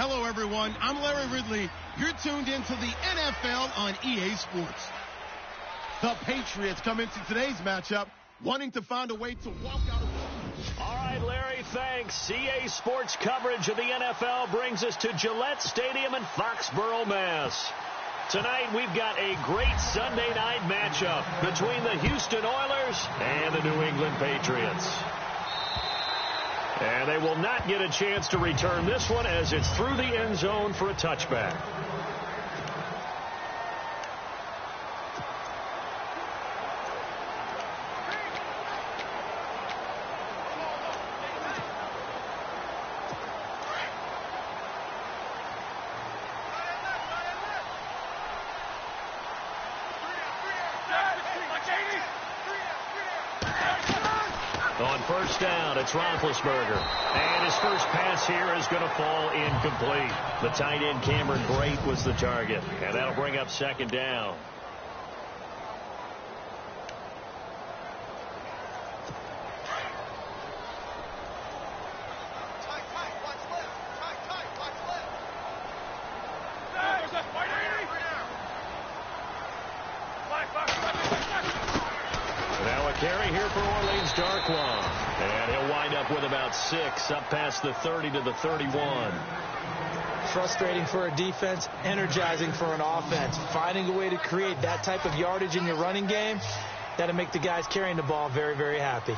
Hello, everyone. I'm Larry Ridley. You're tuned into the NFL on EA Sports. The Patriots come into today's matchup wanting to find a way to walk out of... All right, Larry, thanks. EA Sports coverage of the NFL brings us to Gillette Stadium in Foxborough, Mass. Tonight, we've got a great Sunday night matchup between the Houston Oilers and the New England Patriots. And they will not get a chance to return this one as it's through the end zone for a touchback. On first down, it's Roethlisberger. And his first pass here is going to fall incomplete. The tight end, Cameron Brate, was the target. And that'll bring up second down. Now a carry here for Orleans Darkwa. And he'll wind up with about 6, up past the 30 to the 31. Frustrating for a defense, energizing for an offense. Finding a way to create that type of yardage in your running game, that'll make the guys carrying the ball very, very happy.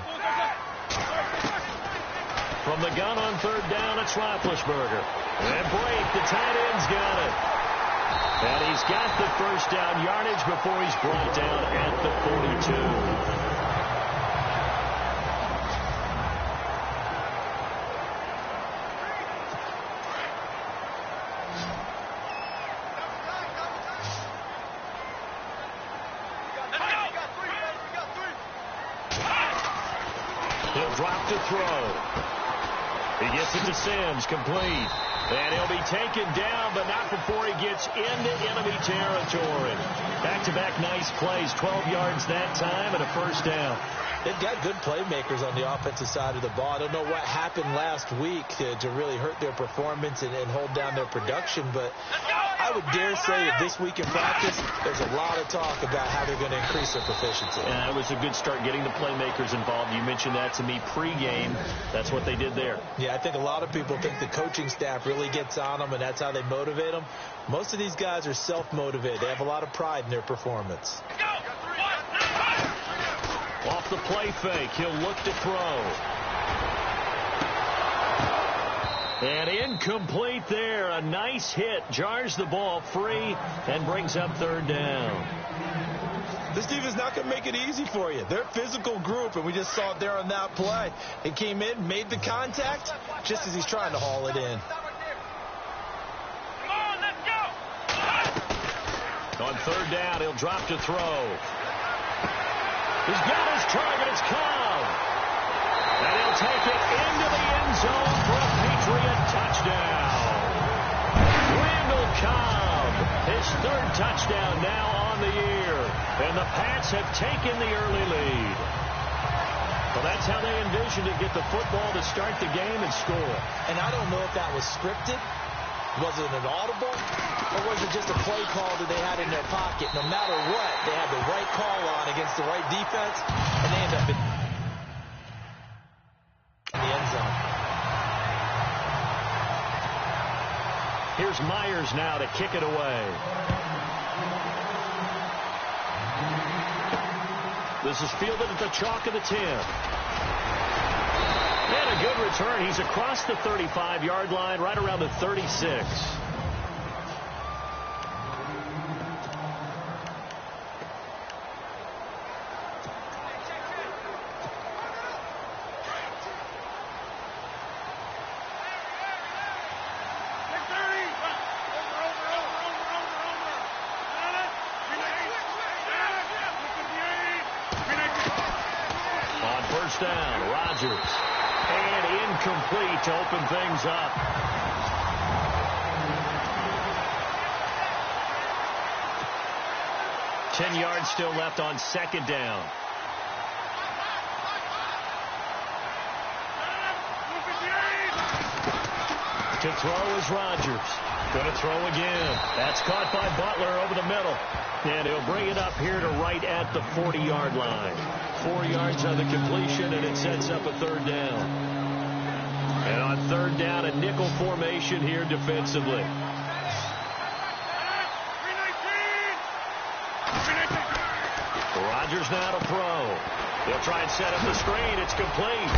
From the gun on third down, it's Roethlisberger. And Brate, the tight end's got it. And he's got the first down yardage before he's brought down at the 42. He'll drop to throw. He gets it to Sims, complete. And he'll be taken down, but not before he gets into enemy territory. Back-to-back nice plays, 12 yards that time and a first down. They've got good playmakers on the offensive side of the ball. I don't know what happened last week to really hurt their performance and hold down their production, but I would dare say that this week in practice, there's a lot of talk about how they're going to increase their proficiency. Yeah, it was a good start getting the playmakers involved. You mentioned that to me pregame. That's what they did there. Yeah, I think a lot of people think the coaching staff really gets on them, and that's how they motivate them. Most of these guys are self-motivated. They have a lot of pride in their performance. Off the play fake, he'll look to throw. And incomplete there. A nice hit. Jars the ball free and brings up third down. This defense is not going to make it easy for you. They're a physical group, and we just saw it there on that play. He came in, made the contact, just as he's trying to haul it in. On third down, he'll drop to throw. He's got his target. It's Cobb. And he'll take it into the end zone for a Patriot touchdown. Randall Cobb, his third touchdown now on the year. And the Pats have taken the early lead. Well, that's how they envisioned to get the football to start the game and score. And I don't know if that was scripted. Was it an audible? Or was it just a play call that they had in their pocket? No matter what, they had the right call on against the right defense, and they end up in the end zone. Here's Myers now to kick it away. This is fielded at the chalk of the 10. And a good return. He's across the 35-yard line, right around the 36. On first down, Rodgers. And incomplete to open things up. Ten yards still left on second down. To throw is Rodgers. Going to throw again. That's caught by Butler over the middle. And he'll bring it up here to right at the 40-yard line. 4 yards on the completion, and it sets up a third down. And on third down, a nickel formation here defensively. Rodgers now to throw. They'll try and set up the screen. It's complete.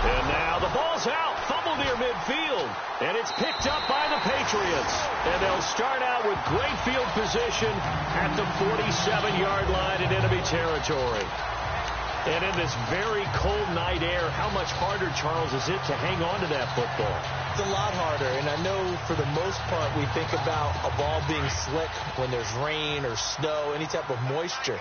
And now the ball's out. Fumble near midfield. And it's picked up by the Patriots. And they'll start out with great field position at the 47-yard line in enemy territory. And in this very cold night air, how much harder, Charles, is it to hang on to that football? It's a lot harder, and I know for the most part we think about a ball being slick when there's rain or snow, any type of moisture.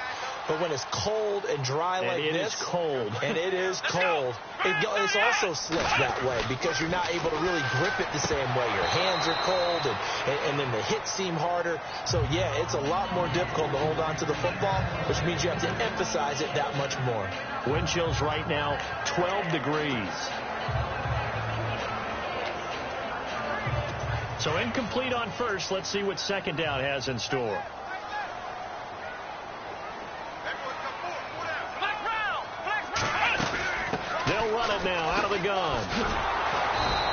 But when it's cold and dry like this, it is cold. And it is cold. It's also slick that way because you're not able to really grip it the same way. Your hands are cold, and then the hits seem harder. So, yeah, it's a lot more difficult to hold on to the football, which means you have to emphasize it that much more. Wind chills right now, 12 degrees. So incomplete on first. Let's see what second down has in store. They'll run it now out of the gun.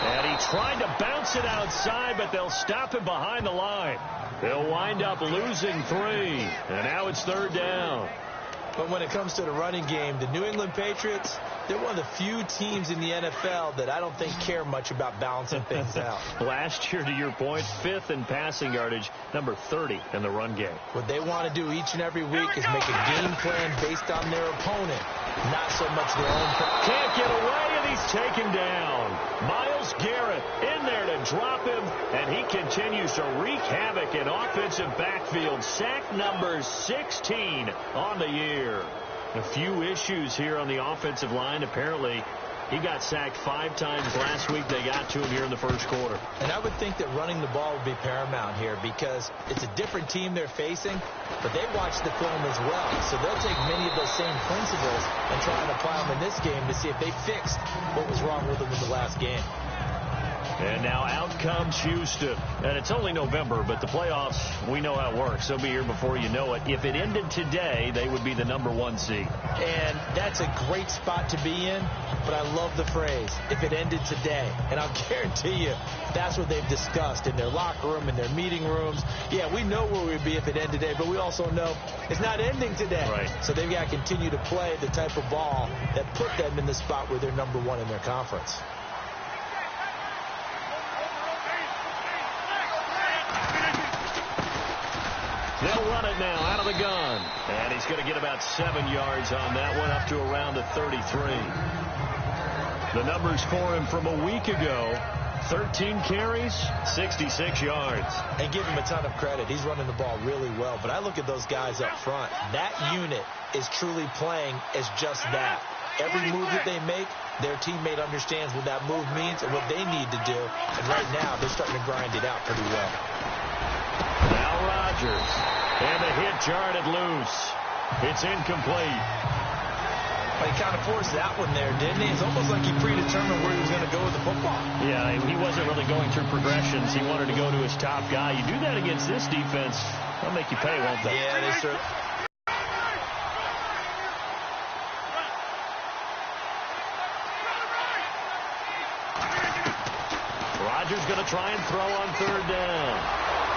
And he tried to bounce it outside, but they'll stop him behind the line. They'll wind up losing 3. And now it's third down. But when it comes to the running game, the New England Patriots, they're one of the few teams in the NFL that I don't think care much about balancing things out. Last year, to your point, 5th in passing yardage, number 30 in the run game. What they want to do each and every week is make a game plan based on their opponent, not so much their own. Can't get away, and he's taken down. Myles Garrett in there to drop him, and he continues to wreak havoc in offensive backfield. Sack number 16 on the year. A few issues here on the offensive line. Apparently, he got sacked 5 times last week. They got to him here in the first quarter. And I would think that running the ball would be paramount here because it's a different team they're facing, but they watch the film as well. So they'll take many of those same principles and try and apply them in this game to see if they fixed what was wrong with them in the last game. And now out comes Houston. And it's only November, but the playoffs, we know how it works. They'll be here before you know it. If it ended today, they would be the number 1 seed. And that's a great spot to be in, but I love the phrase, if it ended today. And I'll guarantee you, that's what they've discussed in their locker room, in their meeting rooms. Yeah, we know where we'd be if it ended today, but we also know it's not ending today. Right. So they've got to continue to play the type of ball that put them in the spot where they're number 1 in their conference. They'll run it now out of the gun. And he's going to get about 7 yards on that one, up to around the 33. The numbers for him from a week ago, 13 carries, 66 yards. And give him a ton of credit. He's running the ball really well. But I look at those guys up front. That unit is truly playing as just that. Every move that they make, their teammate understands what that move means and what they need to do. And right now, they're starting to grind it out pretty well. Now Rodgers. And the hit jarred it loose. It's incomplete. But he kind of forced that one there, didn't he? It's almost like he predetermined where he was going to go with the football. Yeah, he wasn't really going through progressions. He wanted to go to his top guy. You do that against this defense, they'll make you pay, won't they? Yeah, they certainly. Rodgers going to try and throw on third down.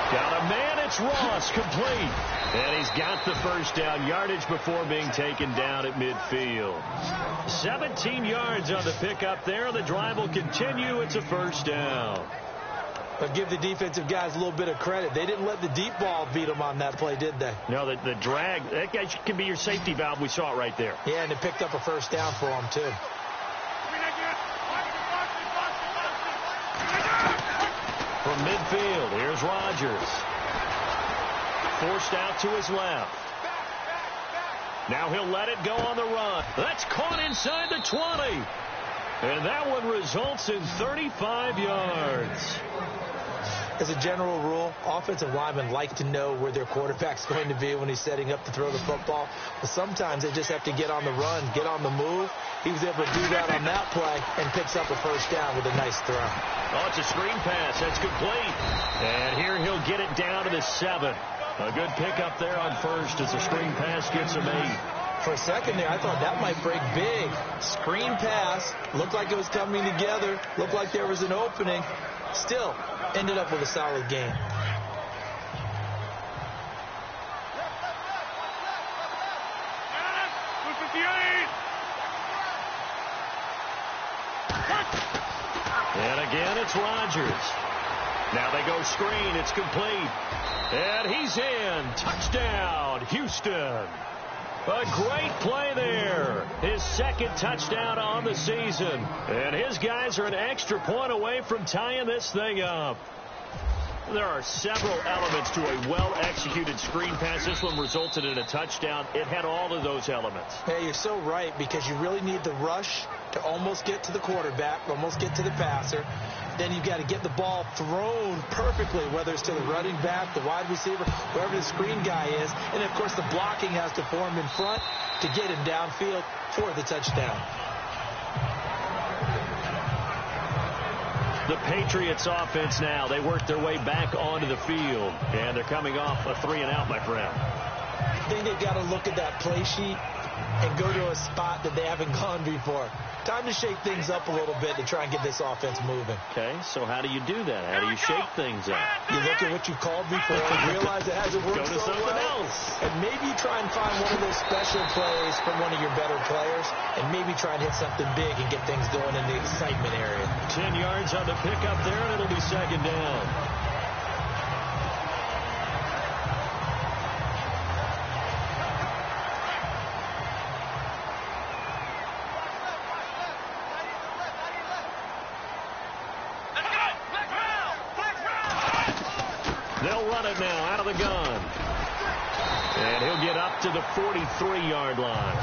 Got a man, it's Ross, complete. And he's got the first down, yardage before being taken down at midfield. 17 yards on the pickup there. The drive will continue. It's a first down. But give the defensive guys a little bit of credit. They didn't let the deep ball beat them on that play, did they? No, the drag, that guy can be your safety valve. We saw it right there. Yeah, and it picked up a first down for them, too. From midfield, here's Rodgers. Forced out to his left. Now he'll let it go on the run. That's caught inside the 20. And that one results in 35 yards. As a general rule, offensive linemen like to know where their quarterback's going to be when he's setting up to throw the football. But sometimes they just have to get on the run, get on the move. He was able to do that on that play and picks up a first down with a nice throw. Oh, it's a screen pass. That's complete. And here he'll get it down to the 7. A good pickup there on first as the screen pass gets him 8. For a second there, I thought that might break big. Screen pass. Looked like it was coming together. Looked like there was an opening. Still, ended up with a solid game. And again, it's Rodgers. Now they go screen. It's complete. And he's in. Touchdown, Houston. A great play there. His second touchdown on the season. And his guys are an extra point away from tying this thing up. There are several elements to a well-executed screen pass. This one resulted in a touchdown. It had all of those elements. Hey, you're so right, because you really need the rush to almost get to the quarterback, almost get to the passer. Then you've got to get the ball thrown perfectly, whether it's to the running back, the wide receiver, wherever the screen guy is. And, of course, the blocking has to form in front to get him downfield for the touchdown. The Patriots offense now, they work their way back onto the field. And they're coming off a 3-and-out, my friend. I think they've got to look at that play sheet and go to a spot that they haven't gone before. Time to shake things up a little bit to try and get this offense moving. Okay, so how do you do that? How do you shake things up? You look at what you called before and realize it hasn't worked Go to so something well. else. And maybe try and find one of those special plays from one of your better players, and maybe try and hit something big and get things going in the excitement area. 10 yards on the pickup there, and it'll be second down. They'll run it now out of the gun. And he'll get up to the 43-yard line.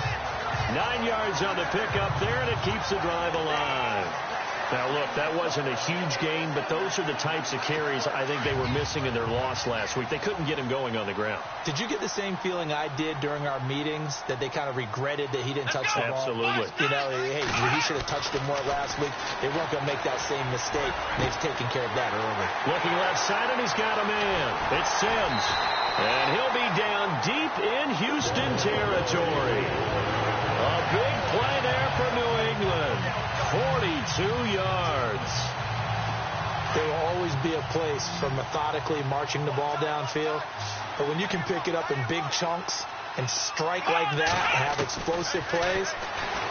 9 yards on the pickup there, and it keeps the drive alive. Now, look, that wasn't a huge gain, but those are the types of carries I think they were missing in their loss last week. They couldn't get him going on the ground. Did you get the same feeling I did during our meetings, that they kind of regretted that he didn't touch the ball? Absolutely. You know, hey, he should have touched it more last week. They weren't going to make that same mistake. They've taken care of that early. Looking left side, and he's got a man. It's Sims. And he'll be down deep in Houston territory. A big play there for New England. 42 yards. There will always be a place for methodically marching the ball downfield. But when you can pick it up in big chunks and strike like that, have explosive plays,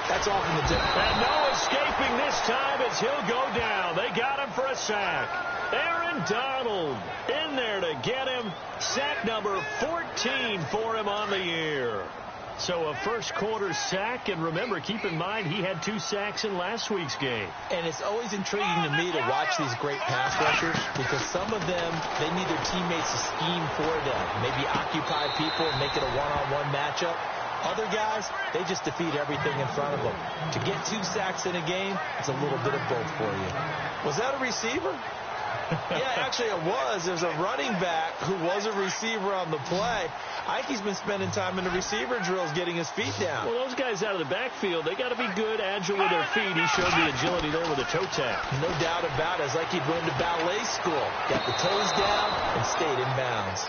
that's often the difference. And no escaping this time as he'll go down. They got him for a sack. Aaron Donald in there to get him. Sack number 14 for him on the year. So a first-quarter sack, and remember, keep in mind, he had 2 sacks in last week's game. And it's always intriguing to me to watch these great pass rushers, because some of them, they need their teammates to scheme for them, maybe occupy people and make it a one-on-one matchup. Other guys, they just defeat everything in front of them. To get 2 sacks in a game, it's a little bit of both for you. Was that a receiver? Yeah, actually it was. There's a running back who was a receiver on the play. I think he's been spending time in the receiver drills getting his feet down. Well, those guys out of the backfield, they got to be good, agile with their feet. He showed the agility there with a toe tap. No doubt about it. It's like he'd went to ballet school. Got the toes down and stayed in bounds.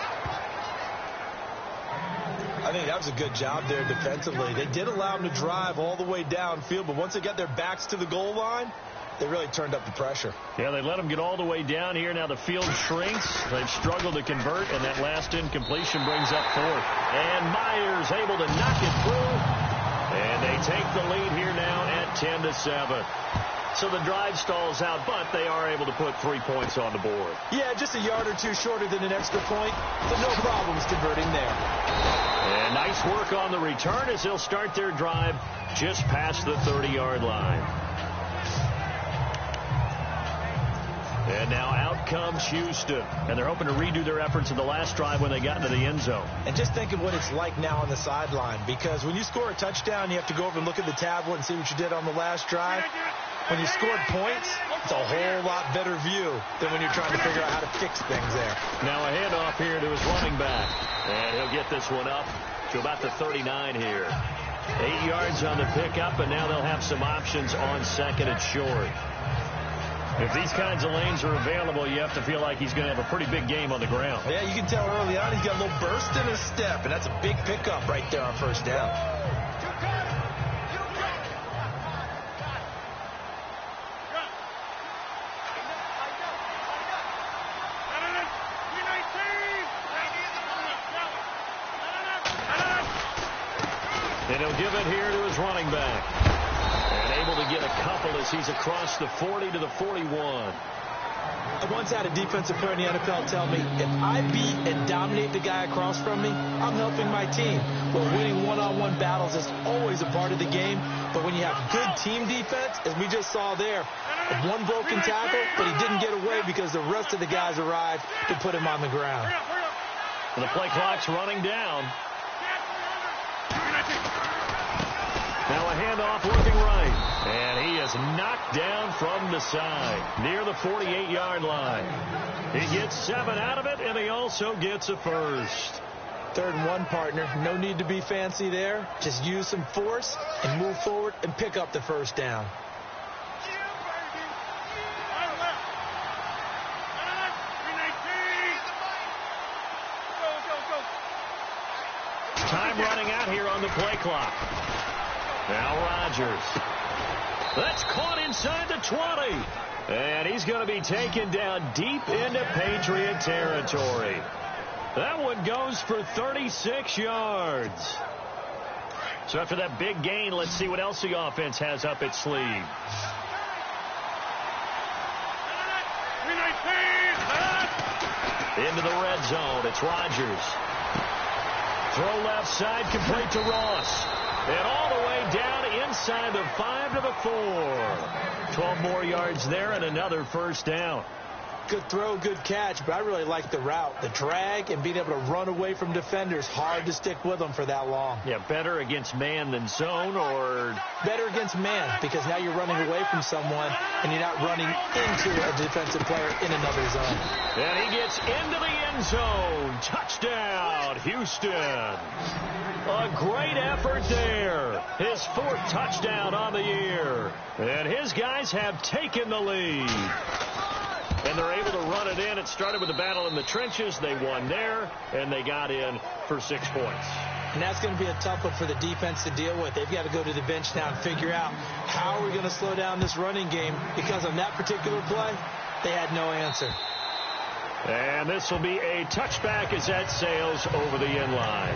I think that was a good job there defensively. They did allow him to drive all the way downfield, but once they got their backs to the goal line, they really turned up the pressure. Yeah, they let him get all the way down here. Now the field shrinks. They've struggled to convert, and that last incompletion brings up 4th. And Myers able to knock it through. And they take the lead here now at 10-7. So the drive stalls out, but they are able to put 3 points on the board. Yeah, just a yard or 2 shorter than an extra point, but no problems converting there. And nice work on the return as they'll start their drive just past the 30-yard line. And now out comes Houston. And they're hoping to redo their efforts in the last drive when they got into the end zone. And just think of what it's like now on the sideline. Because when you score a touchdown, you have to go over and look at the tablet and see what you did on the last drive. when you scored points, it's a whole lot better view than when you're trying to figure out how to fix things there. Now a handoff here to his running back. And he'll get this one up to about the 39 here. 8 yards on the pickup, and now they'll have some options on second and short. If these kinds of lanes are available, you have to feel like he's going to have a pretty big game on the ground. Yeah, you can tell early on he's got a little burst in his step, and that's a big pickup right there on first down. And he'll give it here to his running back. And able to get a couple as he's across the 40 to the 41. I once had a defensive player in the NFL tell me, if I beat and dominate the guy across from me, I'm helping my team. Well, winning one-on-one battles is always a part of the game. But when you have good team defense, as we just saw there, one broken tackle, but he didn't get away because the rest of the guys arrived to put him on the ground. And the play clock's running down. Now a handoff looking right. And he is knocked down from the side near the 48-yard line. He gets 7 out of it, and he also gets a first. 3rd and 1, partner. No need to be fancy there. Just use some force and move forward and pick up the first down. Time running out here on the play clock. Now Rodgers. That's caught inside the 20. And he's going to be taken down deep into Patriot territory. That one goes for 36 yards. So after that big gain, let's see what else the offense has up its sleeve. Into the red zone. It's Rodgers. Throw left side, complete to Ross. And all the way down inside the 5 to the 4. 12 more yards there and another first down. Good throw, good catch, but I really like the route. The drag and being able to run away from defenders. Hard to stick with them for that long. Yeah, better against man than zone, or? Better against man, because now you're running away from someone and you're not running into a defensive player in another zone. And he gets into the end zone. Touchdown, Houston. A great effort there. His 4th touchdown on the year. And his guys have taken the lead. And they're able to run it in. It started with a battle in the trenches. They won there, and they got in for 6 points. And that's going to be a tough one for the defense to deal with. They've got to go to the bench now and figure out how are we going to slow down this running game, because on that particular play, they had no answer. And this will be a touchback as that sails over the end line.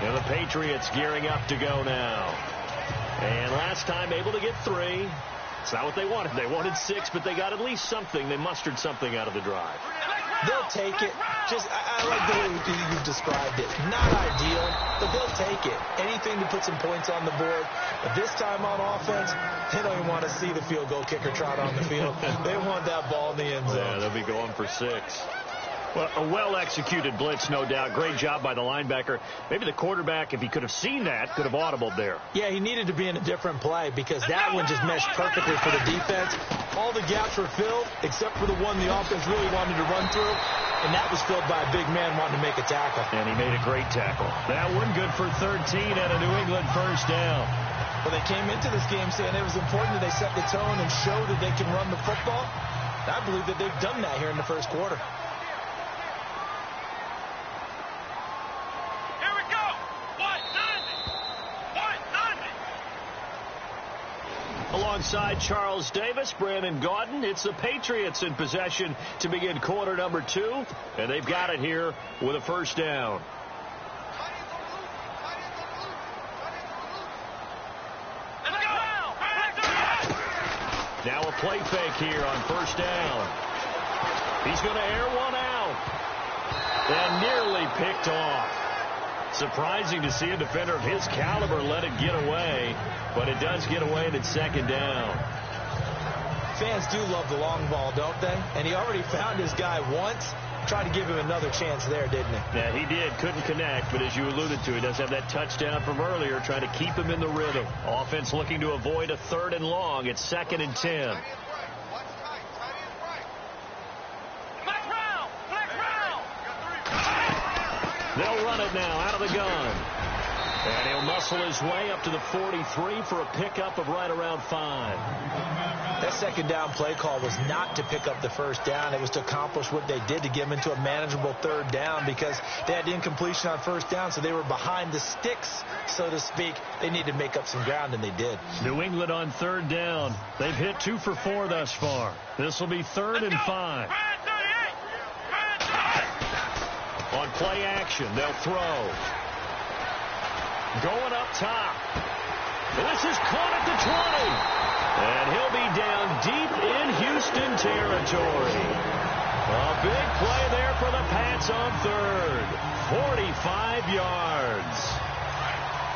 And the Patriots gearing up to go now. And last time able to get 3. It's not what they wanted. They wanted 6, but they got at least something. They mustered something out of the drive. They'll take it. I like the way you've described it. Not ideal, but they'll take it. Anything to put some points on the board. But this time on offense, they don't even want to see the field goal kicker trot on the field. They want that ball in the end zone. Yeah, they'll be going for 6. Well, a well-executed blitz, no doubt. Great job by the linebacker. Maybe the quarterback, if he could have seen that, could have audibled there. Yeah, he needed to be in a different play, because that one just meshed perfectly for the defense. All the gaps were filled, except for the one the offense really wanted to run through, and that was filled by a big man wanting to make a tackle. And he made a great tackle. That one good for 13 and a New England first down. Well, they came into this game saying it was important that they set the tone and show that they can run the football. I believe that they've done that here in the first quarter. Alongside Charles Davis, Brandon Gaudin, it's the Patriots in possession to begin quarter number 2, and they've got it here with a first down. Now a play fake here on first down. He's going to air one out and nearly picked off. Surprising to see a defender of his caliber let it get away, but it does get away and it's second down. Fans do love the long ball, don't they? And he already found his guy once. tried to give him another chance there, didn't he? Yeah, he did. Couldn't connect, but as you alluded to, he does have that touchdown from earlier, trying to keep him in the rhythm. Offense looking to avoid a 3rd and long. It's 2nd and 10. They'll run it now out of the gun. And he'll muscle his way up to the 43 for a pickup of right around 5. That 2nd down play call was not to pick up the 1st down. It was to accomplish what they did, to get them into a manageable 3rd down, because they had incompletion on 1st down, so they were behind the sticks, so to speak. They needed to make up some ground, and they did. New England on 3rd down. They've hit 2 for 4 thus far. This will be 3rd and 5. On play action, they'll throw. Going up top. This is caught at the 20. And he'll be down deep in Houston territory. A big play there for the Pats on 3rd. 45 yards.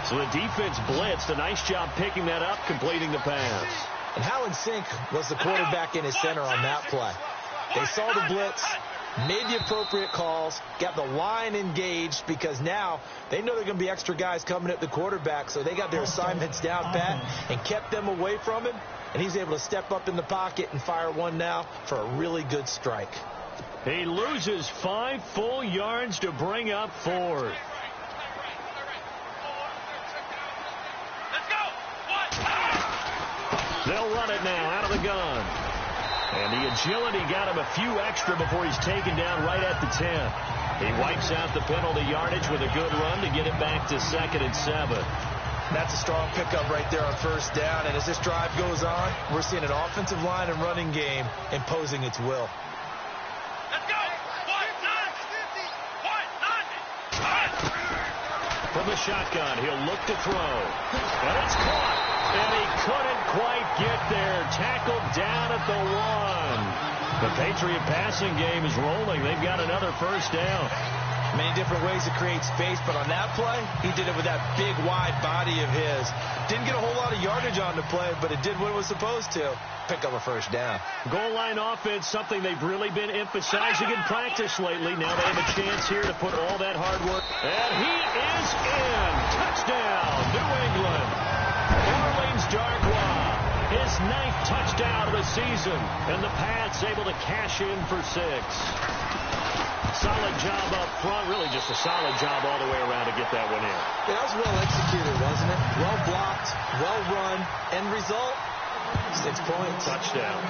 So the defense blitzed. A nice job picking that up, completing the pass. And how in sync was the quarterback in his center on that play? They saw the blitz, made the appropriate calls, got the line engaged, because now they know there are going to be extra guys coming at the quarterback, so they got their assignments down pat and kept them away from him, and he's able to step up in the pocket and fire one now for a really good strike. He loses 5 full yards to bring up 4th. They'll run it now out of the gun. And the agility got him a few extra before he's taken down right at the 10. He wipes out the penalty yardage with a good run to get it back to 2nd and 7. That's a strong pickup right there on 1st down. And as this drive goes on, we're seeing an offensive line and running game imposing its will. Let's go! From the shotgun, he'll look to throw. And it's caught. And he couldn't quite get there. Tackled down at the 1. The Patriot passing game is rolling. They've got another 1st down. Many different ways to create space, but on that play, he did it with that big, wide body of his. Didn't get a whole lot of yardage on the play, but it did what it was supposed to. Pick up a 1st down. Goal line offense, something they've really been emphasizing in practice lately. Now they have a chance here to put all that hard work. And he is in. Touchdown, New England. Orleans Darkwa, his 9th touchdown of the season, and the Pats able to cash in for 6. Solid job up front, really just a solid job all the way around to get that one in. Yeah, that was well executed, wasn't it? Well blocked, well run, end result, 6 points. Touchdown.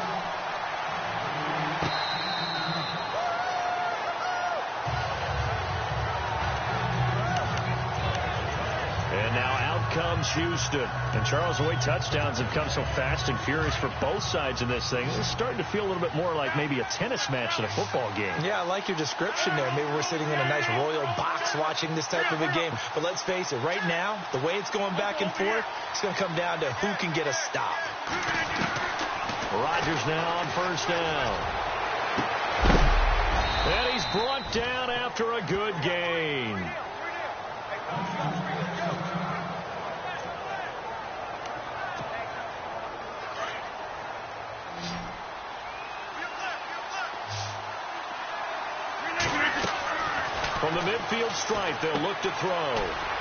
And now out comes Houston. And Charles, the way touchdowns have come so fast and furious for both sides in this thing, it's starting to feel a little bit more like maybe a tennis match than a football game. Yeah, I like your description there. Maybe we're sitting in a nice royal box watching this type of a game. But let's face it, right now, the way it's going back and forth, it's going to come down to who can get a stop. Rodgers now on 1st down. And he's brought down after a good gain. From the midfield stripe, they'll look to throw.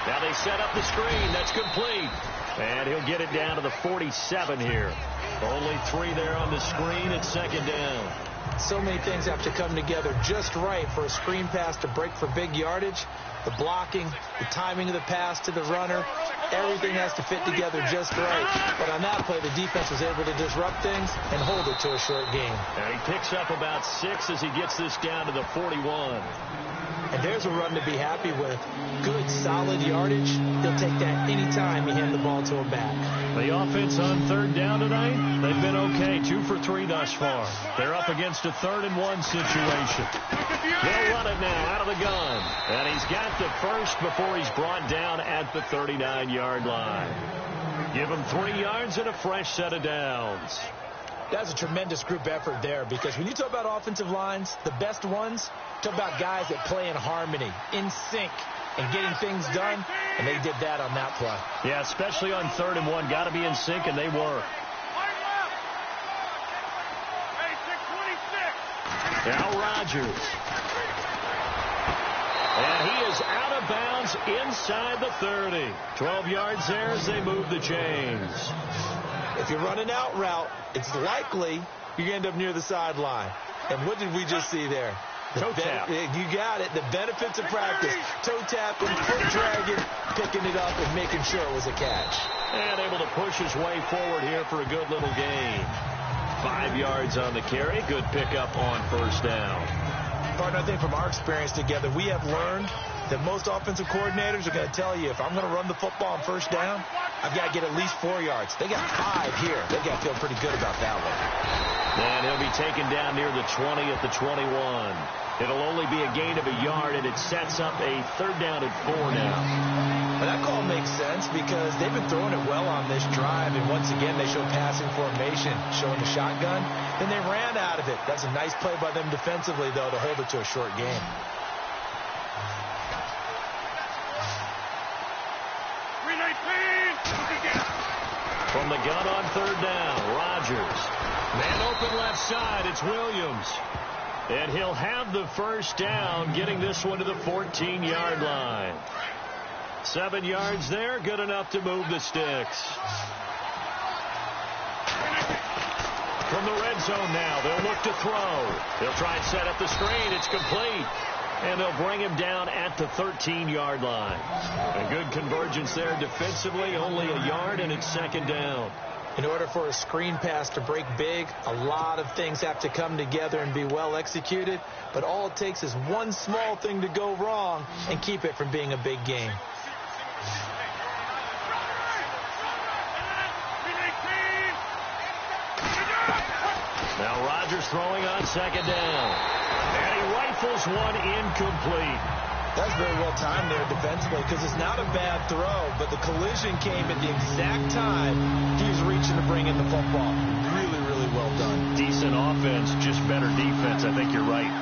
Now they set up the screen. That's complete. And he'll get it down to the 47 here. Only 3 there on the screen at 2nd down. So many things have to come together just right for a screen pass to break for big yardage. The blocking, the timing of the pass to the runner, everything has to fit together just right. But on that play, the defense was able to disrupt things and hold it to a short game. And he picks up about 6 as he gets this down to the 41. And there's a run to be happy with. Good, solid yardage. He'll take that anytime you hand the ball to him back. The offense on 3rd down tonight, they've been okay. 2 for 3 thus far. They're up against a 3rd and 1 situation. They'll run it now out of the gun. And he's got the 1st before he's brought down at the 39-yard line. Give him 3 yards and a fresh set of downs. That's a tremendous group effort there, because when you talk about offensive lines, the best ones, talk about guys that play in harmony, in sync, and getting things done, and they did that on that play. Yeah, especially on 3rd and 1. Got to be in sync, and they were. Now Rodgers. And he is out of bounds inside the 30. 12 yards there as they move the chains. If you're running out route, it's likely you end up near the sideline. And what did we just see there? Toe tap. You got it. The benefits of practice. Toe tapping, foot dragging, picking it up, and making sure it was a catch. And able to push his way forward here for a good little gain. 5 yards on the carry. Good pickup on first down. Partner, I think from our experience together, we have learned that most offensive coordinators are going to tell you, if I'm going to run the football on first down, I've got to get at least 4 yards. They got 5 here. They got to feel pretty good about that one. And he'll be taken down near the 20 at the 21. It'll only be a gain of a yard, and it sets up a 3rd down and 4 now. Well, that call makes sense because they've been throwing it well on this drive, and once again they show passing formation, showing the shotgun. Then they ran out of it. That's a nice play by them defensively, though, to hold it to a short gain. From the gun on 3rd down, Rodgers. Man open left side, it's Williams. And he'll have the first down, getting this one to the 14-yard line. 7 yards there, good enough to move the sticks. From the red zone now, they'll look to throw. They'll try and set up the screen. It's complete. And they'll bring him down at the 13-yard line. A good convergence there defensively, only a yard, and it's 2nd down. In order for a screen pass to break big, a lot of things have to come together and be well executed. But all it takes is one small thing to go wrong and keep it from being a big game. Now Rodgers throwing on 2nd down. And he rifles one incomplete. That's very well timed there defensively because it's not a bad throw, but the collision came at the exact time he was reaching to bring in the football. Really, really well done. Decent offense, just better defense. I think you're right.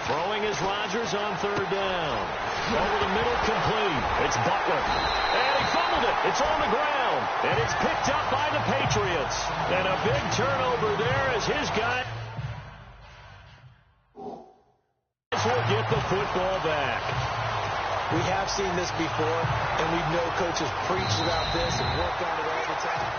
Throwing is Rodgers on 3rd down. Over the middle, complete. It's Butler. And he fumbled it. It's on the ground. And it's picked up by the Patriots. And a big turnover there as his guy will get the football back. We have seen this before, and we know coaches preach about this and work on it all the time.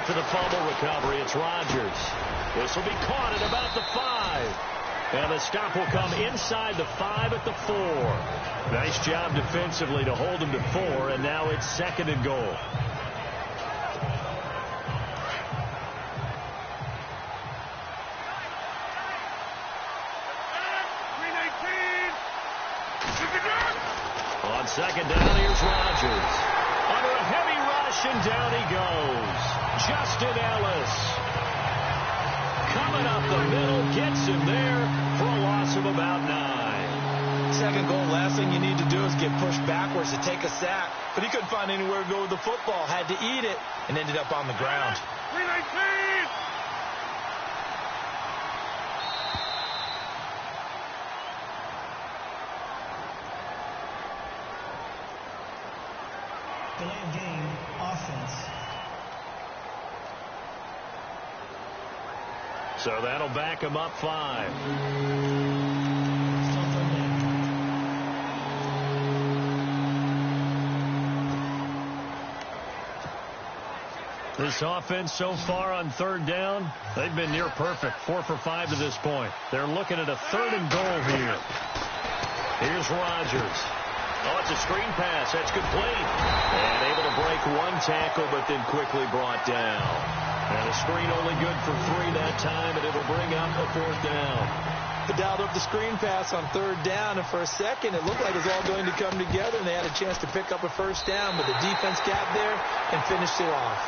To the fumble recovery, it's Rodgers. This will be caught at about the 5. And the stop will come inside the 5 at the 4. Nice job defensively to hold him to 4, and now it's 2nd and goal. On 2nd down, here's Rodgers. Under a heavy rush, and down he goes. Justin Ellis coming up the middle, gets him there for a loss of about 9. 2nd goal, last thing you need to do is get pushed backwards to take a sack. But he couldn't find anywhere to go with the football, had to eat it, and ended up on the ground. 319! Delay of game, offense. So that'll back him up 5. This offense so far on 3rd down, they've been near perfect. 4 for 5 to this point. They're looking at a 3rd and goal here. Here's Rodgers. Oh, it's a screen pass. That's complete. And able to break one tackle, but then quickly brought down. And a screen only good for 3 that time, and it'll bring up a 4th down. They dialed up the screen pass on 3rd down, and for a second, it looked like it was all going to come together, and they had a chance to pick up a 1st down, but the defense got there and finished it off.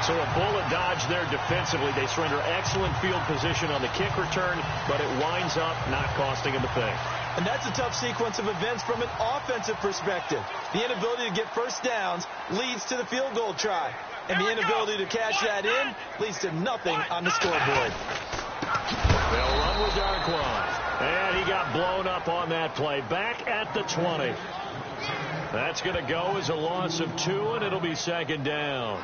So a bullet dodge there defensively. They surrender excellent field position on the kick return, but it winds up not costing them a thing. And that's a tough sequence of events from an offensive perspective. The inability to get first downs leads to the field goal try. And the inability to cash that in leads to nothing on the scoreboard. They'll run with Darkwan. And he got blown up on that play. Back at the 20. That's going to go as a loss of 2, and it'll be second down.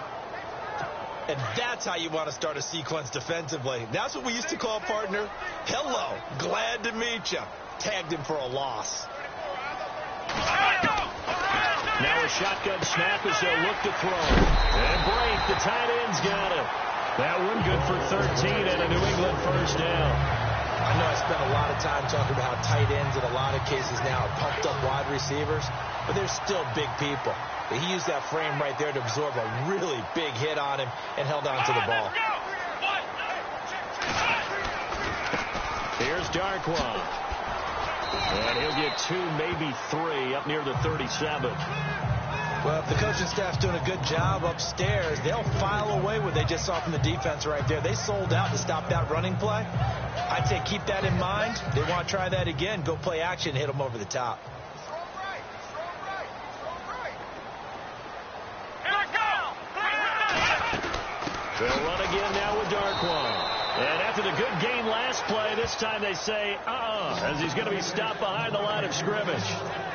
And that's how you want to start a sequence defensively. That's what we used to call, partner, hello, glad to meet you. Tagged him for a loss. Now a shotgun snap as they'll look to throw. And break, the tight end's got it. That one good for 13 and a New England first down. I know I spent a lot of time talking about how tight ends in a lot of cases now are pumped up wide receivers, but they're still big people. But he used that frame right there to absorb a really big hit on him and held on to the ball. Here's Darkwan. And he'll get 2, maybe 3 up near the 37. Well, if the coaching staff's doing a good job upstairs, they'll file away what they just saw from the defense right there. They sold out to stop that running play. I'd say keep that in mind. They want to try that again. Go play action, hit them over the top. They'll run again now with Darkwan. And after the good game last play, this time they say, as he's going to be stopped behind the line of scrimmage.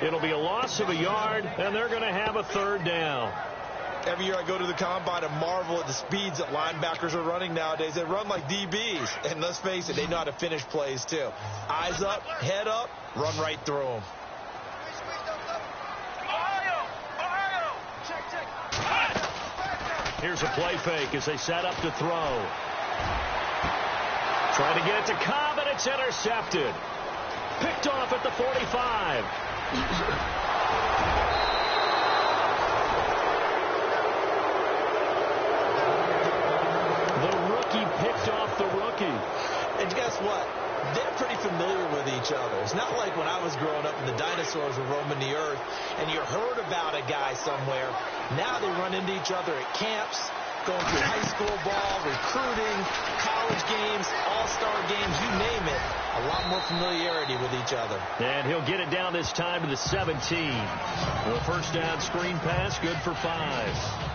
It'll be a loss of a yard, and they're going to have a third down. Every year I go to the combine and marvel at the speeds that linebackers are running nowadays. They run like DBs. And let's face it, they know how to finish plays too. Eyes up, head up, run right through them. Here's a play fake as they set up to throw. Trying to get it to Cobb, and it's intercepted. Picked off at the 45. The rookie picked off the rookie. And guess what? They're pretty familiar with each other. It's not like when I was growing up and the dinosaurs were roaming the earth and you heard about a guy somewhere. Now they run into each other at camps, going through high school ball, recruiting, college games, all-star games, you name it. A lot more familiarity with each other. And he'll get it down this time to the 17. The first down screen pass, good for 5.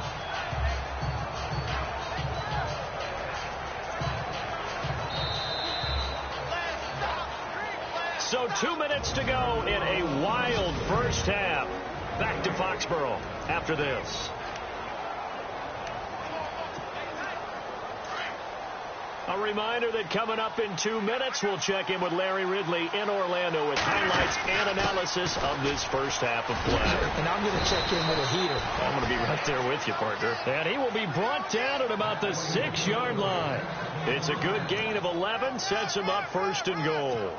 So 2 minutes to go in a wild first half. Back to Foxborough after this. A reminder that coming up in 2 minutes, we'll check in with Larry Ridley in Orlando with highlights and analysis of this first half of play. And I'm going to check in with a heater. I'm going to be right there with you, partner. And he will be brought down at about the 6-yard line. It's a good gain of 11, sets him up first and goal.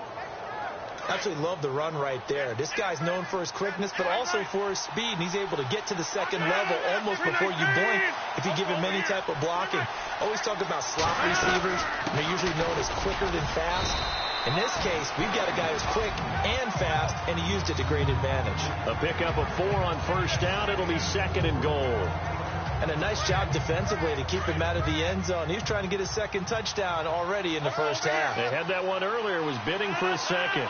Absolutely love the run right there. This guy's known for his quickness, but also for his speed, and he's able to get to the second level almost before you blink if you give him any type of blocking. Always talk about slot receivers, and they're usually known as quicker than fast. In this case, we've got a guy who's quick and fast, and he used it to great advantage. A pickup of 4 on first down. It'll be second and goal. And a nice job defensively to keep him out of the end zone. He was trying to get his second touchdown already in the first half. They had that one earlier, was bidding for a second.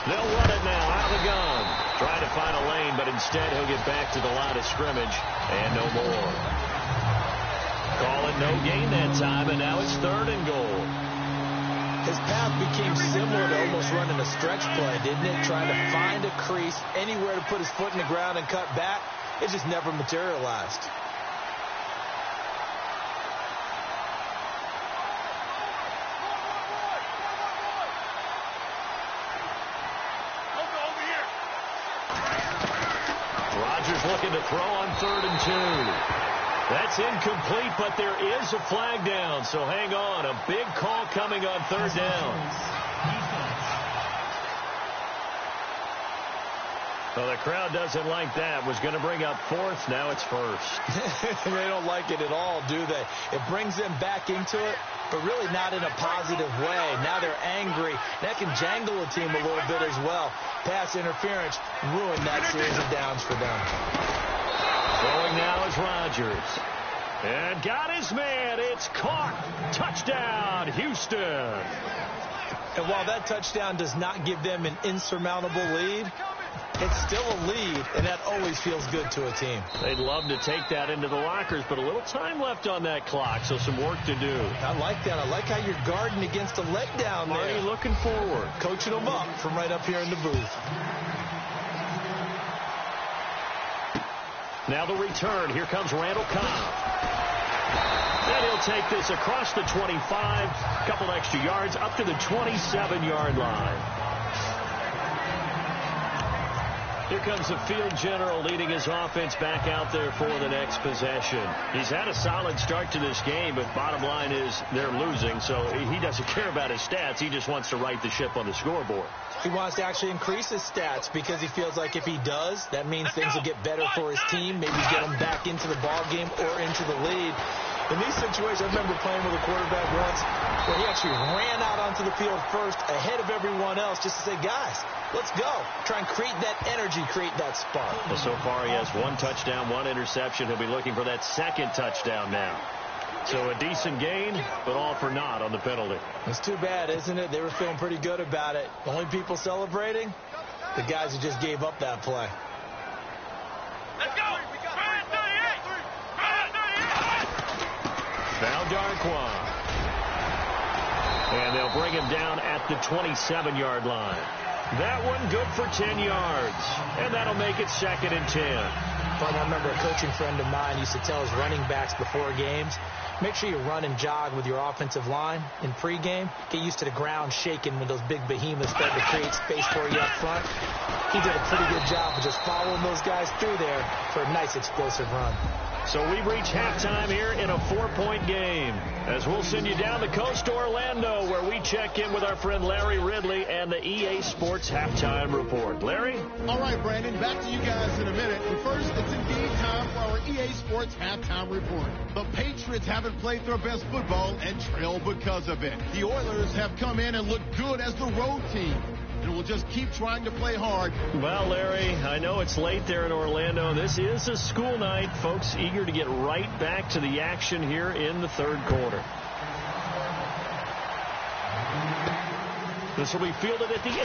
They'll run it now out of the gun. Trying to find a lane, but instead he'll get back to the line of scrimmage and no more. Call it no gain that time, and now it's third and goal. His path became similar to almost running a stretch play, didn't it? Trying to find a crease, anywhere to put his foot in the ground and cut back. It just never materialized. Rodgers looking to throw on 3rd and 2. That's incomplete, but there is a flag down, so hang on. A big call coming on 3rd down. Well, the crowd doesn't like that. Was going to bring up 4th. Now it's 1st. They don't like it at all, do they? It brings them back into it, but really not in a positive way. Now they're angry. That can jangle a team a little bit as well. Pass interference ruined that series of downs for them. Throwing now is Rodgers. And got his man. It's caught. Touchdown, Houston. And while that touchdown does not give them an insurmountable lead, it's still a lead, and that always feels good to a team. They'd love to take that into the lockers, but a little time left on that clock, so some work to do. I like that. I like how you're guarding against a letdown there. Already looking forward. Coaching them up from right up here in the booth. Now the return. Here comes Randall Cobb. And he'll take this across the 25, couple extra yards, up to the 27-yard line. Here comes the field general leading his offense back out there for the next possession. He's had a solid start to this game, but bottom line is they're losing, so he doesn't care about his stats. He just wants to right the ship on the scoreboard. He wants to actually increase his stats because he feels like if he does, that means things will get better for his team, maybe get him back into the ball game or into the lead. In these situations, I remember playing with a quarterback once where he actually ran out onto the field first ahead of everyone else just to say, guys, let's go. Try and create that energy, create that spark. Well, so far he has 1 touchdown, 1 interception. He'll be looking for that 2nd touchdown now. So a decent gain, but all for naught on the penalty. It's too bad, isn't it? They were feeling pretty good about it. The only people celebrating, the guys who just gave up that play. Let's go. Now Darquan. And they'll bring him down at the 27-yard line. That one good for 10 yards. And that'll make it 2nd and 10. But I remember a coaching friend of mine used to tell his running backs before games, make sure you run and jog with your offensive line in pregame. Get used to the ground shaking when those big behemoths start to create space for you up front. He did a pretty good job of just following those guys through there for a nice explosive run. So we've reached halftime here in a 4-point game. As we'll send you down the coast to Orlando, where we check in with our friend Larry Ridley and the EA Sports Halftime Report. Larry? All right, Brandon, back to you guys in a minute. But first, it's indeed time for our EA Sports Halftime Report. The Patriots haven't played their best football and trail because of it. The Oilers have come in and looked good as the road team. And we'll just keep trying to play hard. Well, Larry, I know it's late there in Orlando. This is a school night. Folks eager to get right back to the action here in the 3rd quarter. This will be fielded at the 8.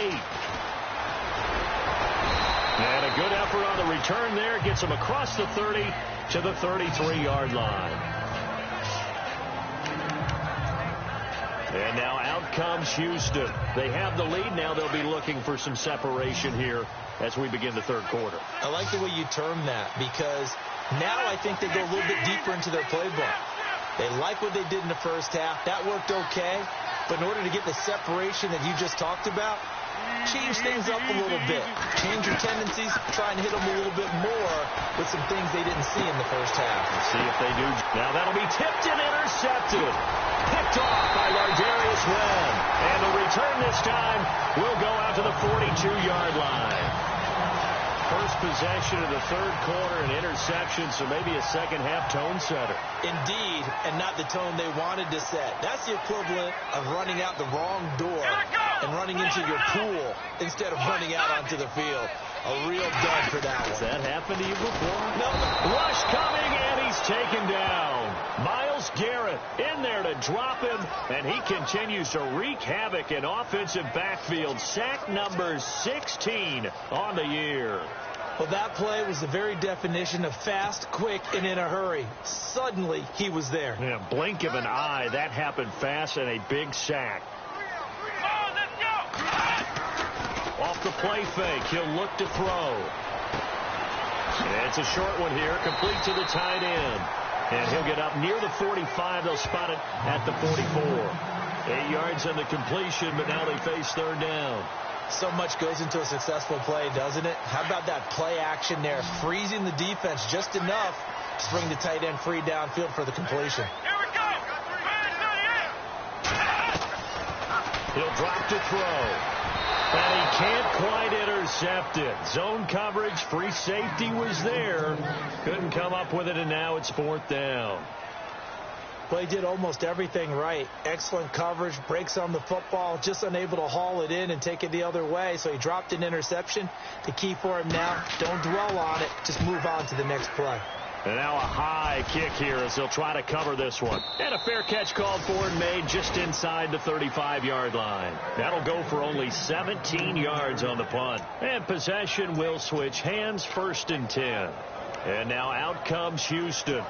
And a good effort on the return there. Gets him across the 30 to the 33-yard line. And now out comes Houston. They have the lead. Now they'll be looking for some separation here as we begin the 3rd quarter. I like the way you term that because now I think they go a little bit deeper into their playbook. They like what they did in the first half. That worked okay. But in order to get the separation that you just talked about, change things up a little bit. Change your tendencies. Try and hit them a little bit more with some things they didn't see in the first half. Let's see if they do. Now that'll be tipped and intercepted. Picked off by Lardarius Webb. And the return this time will go out to the 42-yard line. First possession of the 3rd quarter, an interception, so maybe a second-half tone setter. Indeed, and not the tone they wanted to set. That's the equivalent of running out the wrong door and running into your pool instead of running out onto the field. A real dud for that one. Has that happened to you before? No. Rush coming, and he's taken down. Myles Garrett in there to drop him, and he continues to wreak havoc in offensive backfield. Sack number 16 on the year. Well, that play was the very definition of fast, quick, and in a hurry. Suddenly, he was there. Yeah, blink of an eye. That happened fast and a big sack. Off the play fake, he'll look to throw. And it's a short one here, complete to the tight end. And he'll get up near the 45. They'll spot it at the 44. 8 yards on the completion, but now they face 3rd down. So much goes into a successful play, doesn't it? How about that play action there, freezing the defense just enough to bring the tight end free downfield for the completion. Here we go. He'll drop to throw. And he can't quite intercept it. Zone coverage, free safety was there. Couldn't come up with it, and now it's 4th down. Well, he did almost everything right. Excellent coverage, breaks on the football, just unable to haul it in and take it the other way. So he dropped an interception. The key for him now, don't dwell on it. Just move on to the next play. And now a high kick here as they'll try to cover this one. And a fair catch called for and made just inside the 35-yard line. That'll go for only 17 yards on the punt. And possession will switch hands, 1st and 10. And now out comes Houston.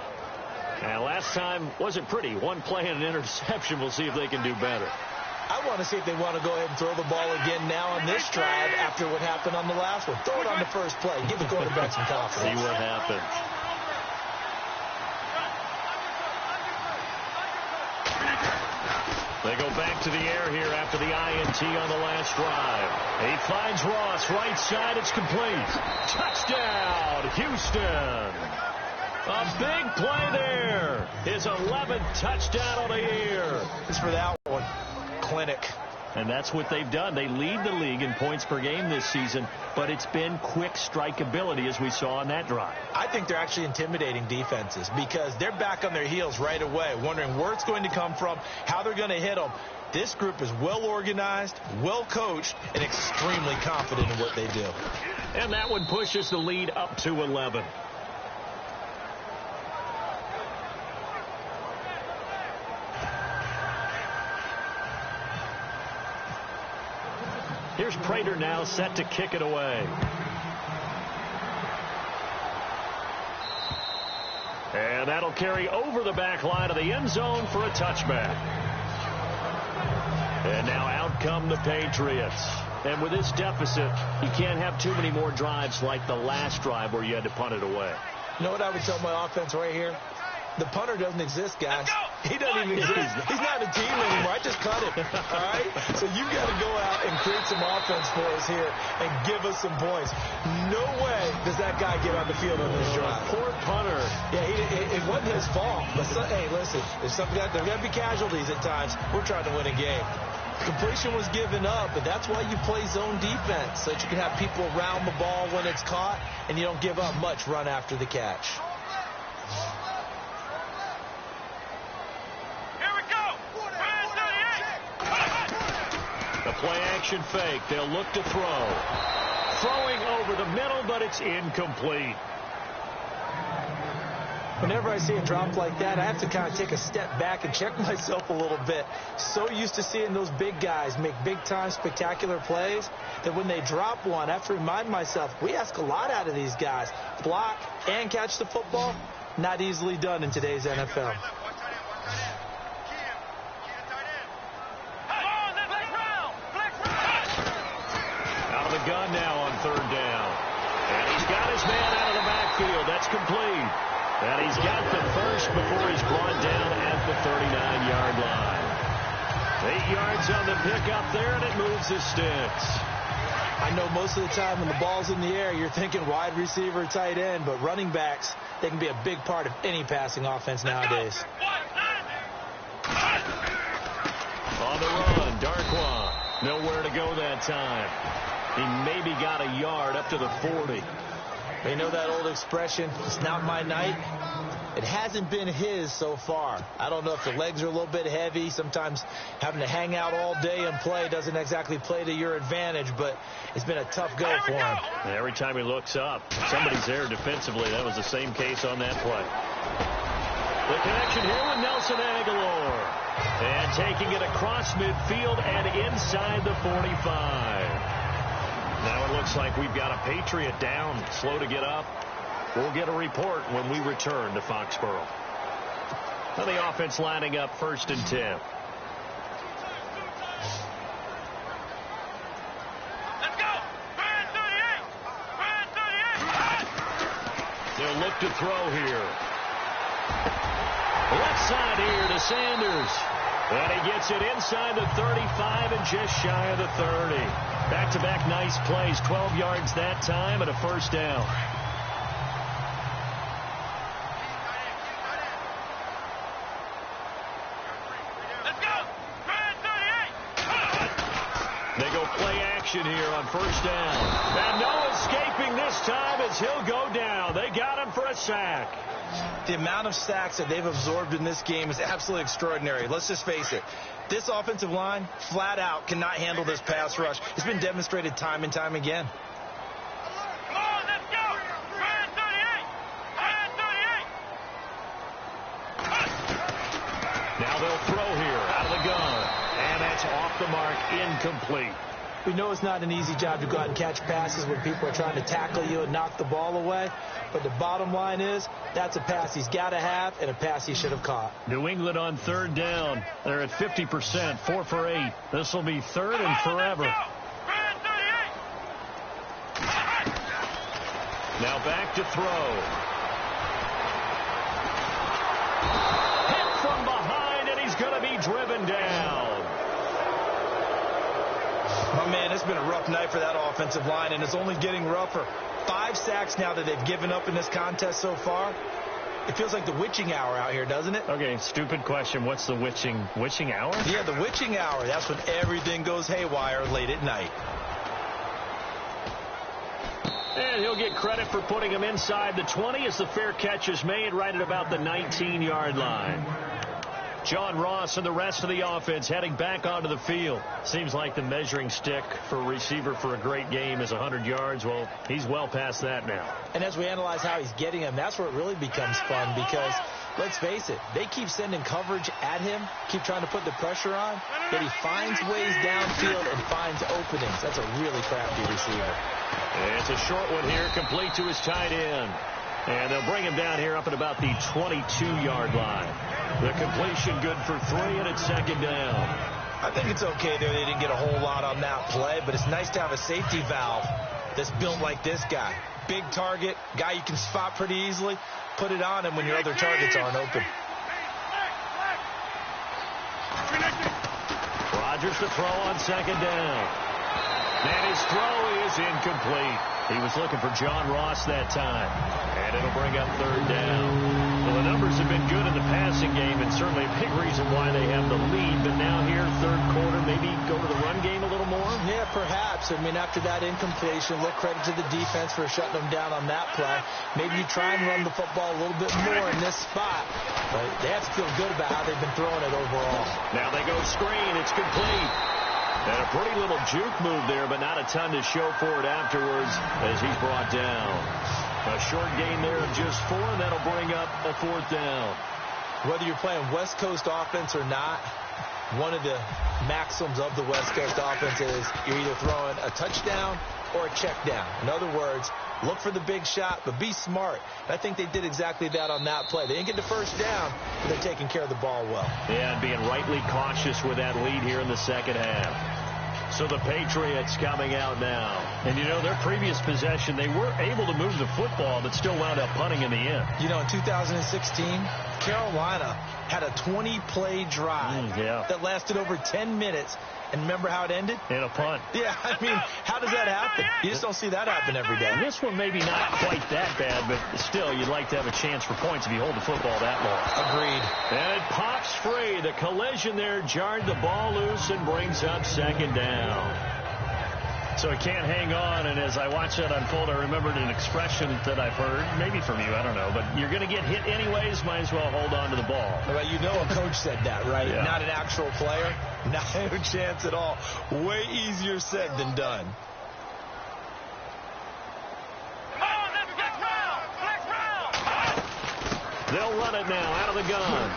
And last time wasn't pretty. One play and an interception. We'll see if they can do better. I want to see if they want to go ahead and throw the ball again now on this drive after what happened on the last one. Throw it on the first play. Give the quarterback some confidence. See what happens. They go back to the air here after the INT on the last drive. He finds Ross, right side, it's complete. Touchdown, Houston. A big play there. His 11th touchdown of the year. It's for that one. Clinic. And that's what they've done. They lead the league in points per game this season, but it's been quick strike ability as we saw on that drive. I think they're actually intimidating defenses because they're back on their heels right away, wondering where it's going to come from, how they're going to hit them. This group is well organized, well coached, and extremely confident in what they do. And that one pushes the lead up to 11. Here's Prater now set to kick it away. And that'll carry over the back line of the end zone for a touchback. And now out come the Patriots. And with this deficit, you can't have too many more drives like the last drive where you had to punt it away. You know what I would tell my offense right here? The punter doesn't exist, guys. He doesn't even exist. He's not a team anymore. I just cut him. All right? So you've got to go out and create some offense for us here and give us some points. No way does that guy get on the field on this drive. Poor punter. Yeah, it wasn't his fault. But hey, listen, there's going to be casualties at times. We're trying to win a game. Completion was given up, but that's why you play zone defense, so that you can have people around the ball when it's caught, and you don't give up much run after the catch. The play-action fake. They'll look to throw. Throwing over the middle, but it's incomplete. Whenever I see a drop like that, I have to kind of take a step back and check myself a little bit. So used to seeing those big guys make big-time spectacular plays that when they drop one, I have to remind myself, we ask a lot out of these guys. Block and catch the football, not easily done in today's NFL. Gun now on 3rd down. And he's got his man out of the backfield. That's complete. And he's got the first before he's brought down at the 39-yard line. 8 yards on the pickup there, and it moves the sticks. I know most of the time when the ball's in the air, you're thinking wide receiver, tight end, but running backs, they can be a big part of any passing offense nowadays. On the run, Darkwa. Nowhere to go that time. He maybe got a yard up to the 40. You know that old expression, it's not my night? It hasn't been his so far. I don't know if the legs are a little bit heavy. Sometimes having to hang out all day and play doesn't exactly play to your advantage, but it's been a tough go for him. And every time he looks up, somebody's there defensively. That was the same case on that play. The connection here with Nelson Aguilar. And taking it across midfield and inside the 45. Now it looks like we've got a Patriot down, slow to get up. We'll get a report when we return to Foxborough. Now the offense lining up 1st and 10. Let's go! 38! They'll look to throw here. Left side here to Sanders. And he gets it inside the 35 and just shy of the 30. Back-to-back nice plays, 12 yards that time and a 1st down. Let's go! 38! They go play action here on 1st down. And no escaping this time as he'll go down. They got him for a sack. The amount of sacks that they've absorbed in this game is absolutely extraordinary. Let's just face it. This offensive line, flat out, cannot handle this pass rush. It's been demonstrated time and time again. Come on, let's go! 38! That's off the mark, incomplete. We know it's not an easy job to go out and catch passes when people are trying to tackle you and knock the ball away. But the bottom line is, that's a pass he's got to have and a pass he should have caught. New England on third down. They're at 50%, 4 for 8. This will be third and forever. Now back to throw. Hit from behind, and he's going to be driven down. Oh, man, it's been a rough night for that offensive line, and it's only getting rougher. 5 sacks now that they've given up in this contest so far. It feels like the witching hour out here, doesn't it? Okay, stupid question. What's the witching hour? Yeah, the witching hour. That's when everything goes haywire late at night. And he'll get credit for putting him inside the 20 as the fair catch is made right at about the 19-yard line. John Ross and the rest of the offense heading back onto the field. Seems like the measuring stick for a receiver for a great game is 100 yards. Well, he's well past that now. And as we analyze how he's getting him, that's where it really becomes fun because, let's face it, they keep sending coverage at him, keep trying to put the pressure on, but he finds ways downfield and finds openings. That's a really crafty receiver. It's a short one here, complete to his tight end. And they'll bring him down here up at about the 22-yard line. The completion good for 3, and it's second down. I think it's okay there. They didn't get a whole lot on that play, but it's nice to have a safety valve that's built like this guy. Big target, guy you can spot pretty easily. Put it on him when your other targets aren't open. Rodgers to throw on second down. And his throw is incomplete. He was looking for John Ross that time. And it'll bring up third down. Well, the numbers have been good in the passing game, and certainly a big reason why they have the lead. But now here, third quarter, maybe go to the run game a little more? Yeah, perhaps. I mean, after that incompletion, look, credit to the defense for shutting them down on that play. Maybe you try and run the football a little bit more in this spot. But they have to feel good about how they've been throwing it overall. Now they go screen. It's complete. And a pretty little juke move there, but not a ton to show for it afterwards as he's brought down. A short gain there of just 4, and that'll bring up a fourth down. Whether you're playing West Coast offense or not, one of the maxims of the West Coast offense is you're either throwing a touchdown or a check down. In other words, look for the big shot, but be smart. And I think they did exactly that on that play. They didn't get the first down, but they're taking care of the ball well. Yeah, and being rightly cautious with that lead here in the second half. So the Patriots coming out now. And, you know, their previous possession, they were able to move the football, but still wound up punting in the end. You know, in 2016, Carolina had a 20-play drive that lasted over 10 minutes. And remember how it ended? In a punt. Yeah, I mean, how does that happen? You just don't see that happen every day. This one maybe not quite that bad, but still, you'd like to have a chance for points if you hold the football that long. Agreed. And it pops free. The collision there jarred the ball loose and brings up second down. So it can't hang on, and as I watch that unfold, I remembered an expression that I've heard, maybe from you, I don't know, but you're going to get hit anyways, might as well hold on to the ball. Well, you know a coach said that, right? Yeah. Not an actual player. No chance at all. Way easier said than done. They'll run it now out of the gun.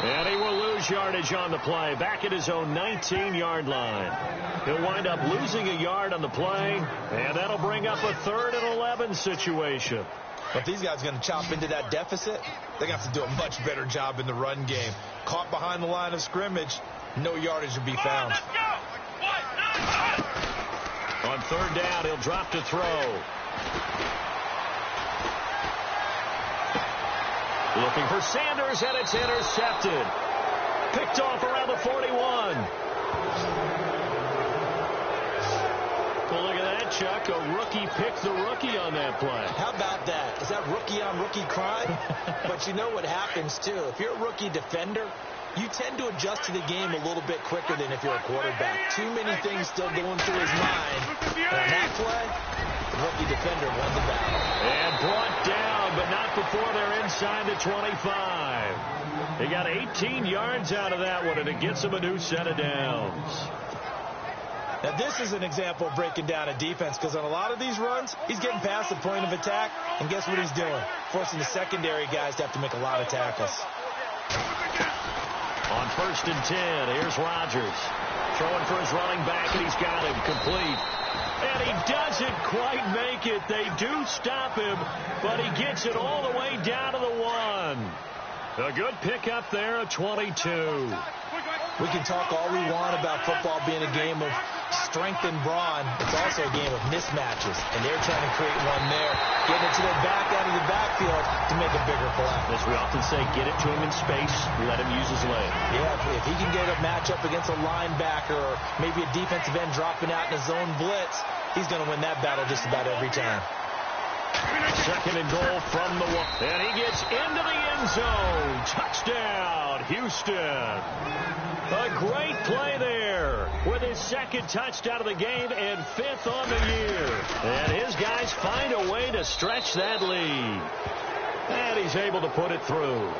And he will lose yardage on the play, back at his own 19-yard line. He'll wind up losing a yard on the play, and that'll bring up a 3rd and 11 situation. But if these guys are going to chop into that deficit, they're going to have to do a much better job in the run game. Caught behind the line of scrimmage, no yardage will be found. On third down, he'll drop to throw. Looking for Sanders, and it's intercepted. Picked off around the 41. Well, look at that, Chuck. A rookie picked the rookie on that play. How about that? Is that rookie-on-rookie crime? But you know what happens, too. If you're a rookie defender, you tend to adjust to the game a little bit quicker than if you're a quarterback. Too many things still going through his mind. And on that play, the rookie defender won the battle. And brought down, but not before they're inside the 25. They got 18 yards out of that one, and it gets them a new set of downs. Now, this is an example of breaking down a defense, because on a lot of these runs, he's getting past the point of attack, and guess what he's doing? Forcing the secondary guys to have to make a lot of tackles. On 1st and 10, here's Rodgers. Throwing for his running back, and he's got him complete. And he doesn't quite make it. They do stop him, but he gets it all the way down to the 1. A good pickup there of 22. We can talk all we want about football being a game of strength and brawn. It's also a game of mismatches, and they're trying to create one there, getting it to their back out of the backfield to make a bigger play. As we often say, get it to him in space, let him use his leg. Yeah, if he can get a matchup against a linebacker or maybe a defensive end dropping out in a zone blitz, he's going to win that battle just about every time. 2nd and goal from the 1. And he gets into the end zone. Touchdown, Houston. A great play there with his 2nd touchdown of the game and 5th on the year. And his guys find a way to stretch that lead. And he's able to put it through.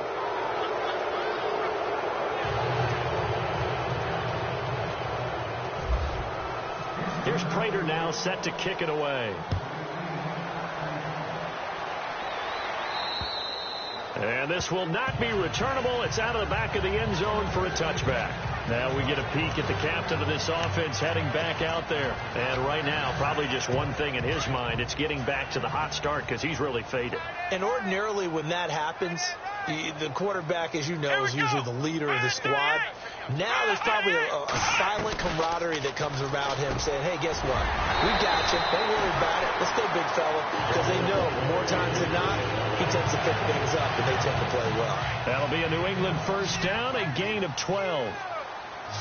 Here's Prater now set to kick it away. And this will not be returnable. It's out of the back of the end zone for a touchback. Now we get a peek at the captain of this offense heading back out there. And right now, probably just one thing in his mind. It's getting back to the hot start because he's really faded. And ordinarily when that happens, the quarterback, as you know, is usually the leader of the squad. Now there's probably a silent camaraderie that comes around him saying, hey, guess what? We got you. Don't worry about it. Let's go, big fella. Because they know more times than not, he tends to pick things up, and they tend to play well. That'll be a New England 1st down, a gain of 12.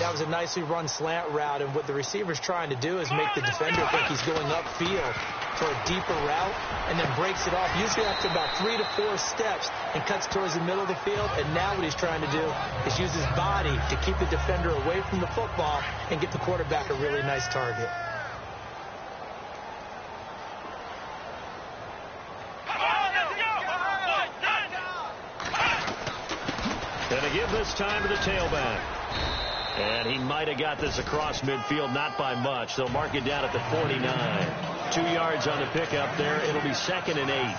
That was a nicely run slant route, and what the receiver's trying to do is make the defender think he's going upfield for a deeper route, and then breaks it off, usually after about 3 to 4 steps, and cuts towards the middle of the field. And now what he's trying to do is use his body to keep the defender away from the football and get the quarterback a really nice target. Gonna give this time to the tailback. And he might have got this across midfield, not by much. They'll mark it down at the 49. 2 yards on the pickup there. It'll be 2nd and 8.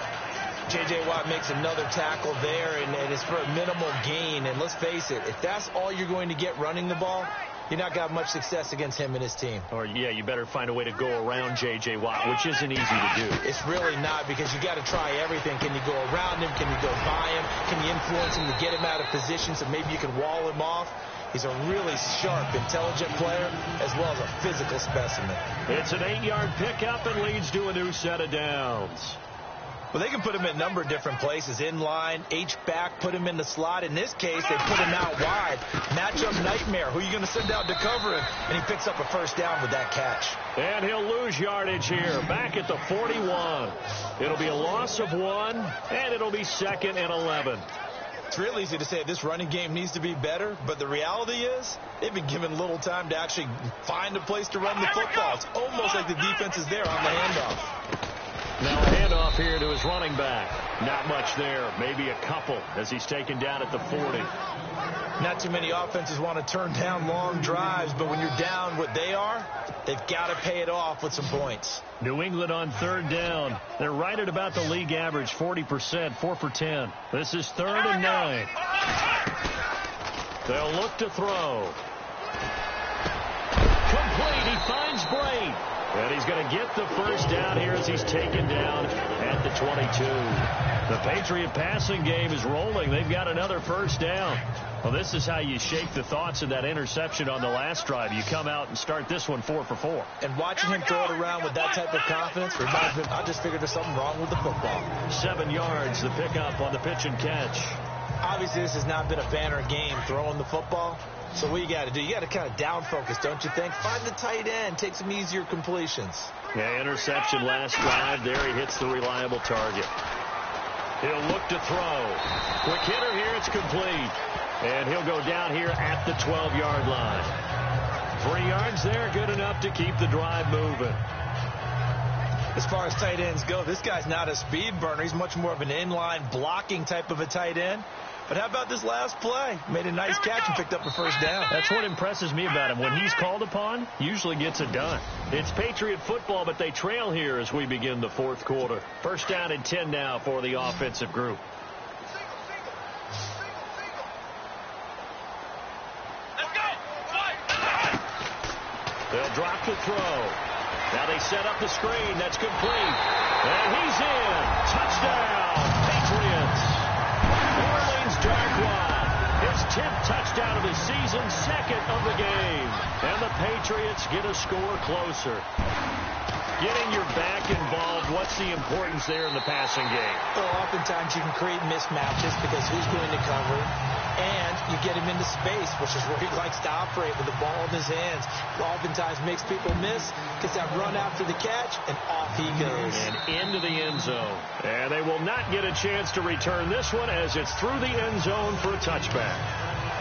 J.J. Watt makes another tackle there, and it's for a minimal gain. And let's face it, if that's all you're going to get running the ball, you're not got much success against him and his team. Or, yeah, you better find a way to go around J.J. Watt, which isn't easy to do. It's really not, because you got to try everything. Can you go around him? Can you go by him? Can you influence him to get him out of position so maybe you can wall him off? He's a really sharp, intelligent player, as well as a physical specimen. It's an 8-yard pickup and leads to a new set of downs. Well, they can put him in a number of different places. In line, H-back, put him in the slot. In this case, they put him out wide. Matchup nightmare. Who are you going to send out to cover him? And he picks up a 1st down with that catch. And he'll lose yardage here, back at the 41. It'll be a loss of 1, and it'll be 2nd and 11. It's real easy to say this running game needs to be better, but the reality is they've been given little time to actually find a place to run the football. It's almost like the defense is there on the handoff. Now a handoff here to his running back. Not much there, maybe a couple as he's taken down at the 40. Not too many offenses want to turn down long drives, but when you're down what they are, they've got to pay it off with some points. New England on 3rd down. They're right at about the league average, 40%, 4 for 10. This is 3rd and 9. They'll look to throw. Complete. He finds Bray. And he's going to get the 1st down here as he's taken down at the 22. The Patriot passing game is rolling. They've got another 1st down. Well, this is how you shake the thoughts of that interception on the last drive. You come out and start this one 4 for 4. And watching him throw it around with that type of confidence reminds me, I just figured there's something wrong with the football. 7 yards, the pickup on the pitch and catch. Obviously, this has not been a banner game throwing the football. So what you got to do, you got to kind of down focus, don't you think? Find the tight end, take some easier completions. Yeah, interception last drive. There he hits the reliable target. He'll look to throw. Quick hitter here, it's complete. And he'll go down here at the 12-yard line. 3 yards there, good enough to keep the drive moving. As far as tight ends go, this guy's not a speed burner. He's much more of an inline blocking type of a tight end. But how about this last play? Made a nice catch and picked up a 1st down. That's what impresses me about him. When he's called upon, usually gets it done. It's Patriot football, but they trail here as we begin the 4th quarter. 1st down and 10 now for the offensive group. They'll drop to throw. Now they set up the screen. That's complete. And he's in. Touchdown, Patriots. Orleans Darkwa, his 10th touchdown of the season, 2nd of the game. And the Patriots get a score closer. Getting your back involved, what's the importance there in the passing game? Well, oftentimes you can create mismatches because who's going to cover, and you get him into space, which is where he likes to operate with the ball in his hands. Oftentimes makes people miss, gets that run after the catch, and off he goes. And into the end zone. And they will not get a chance to return this one as it's through the end zone for a touchback.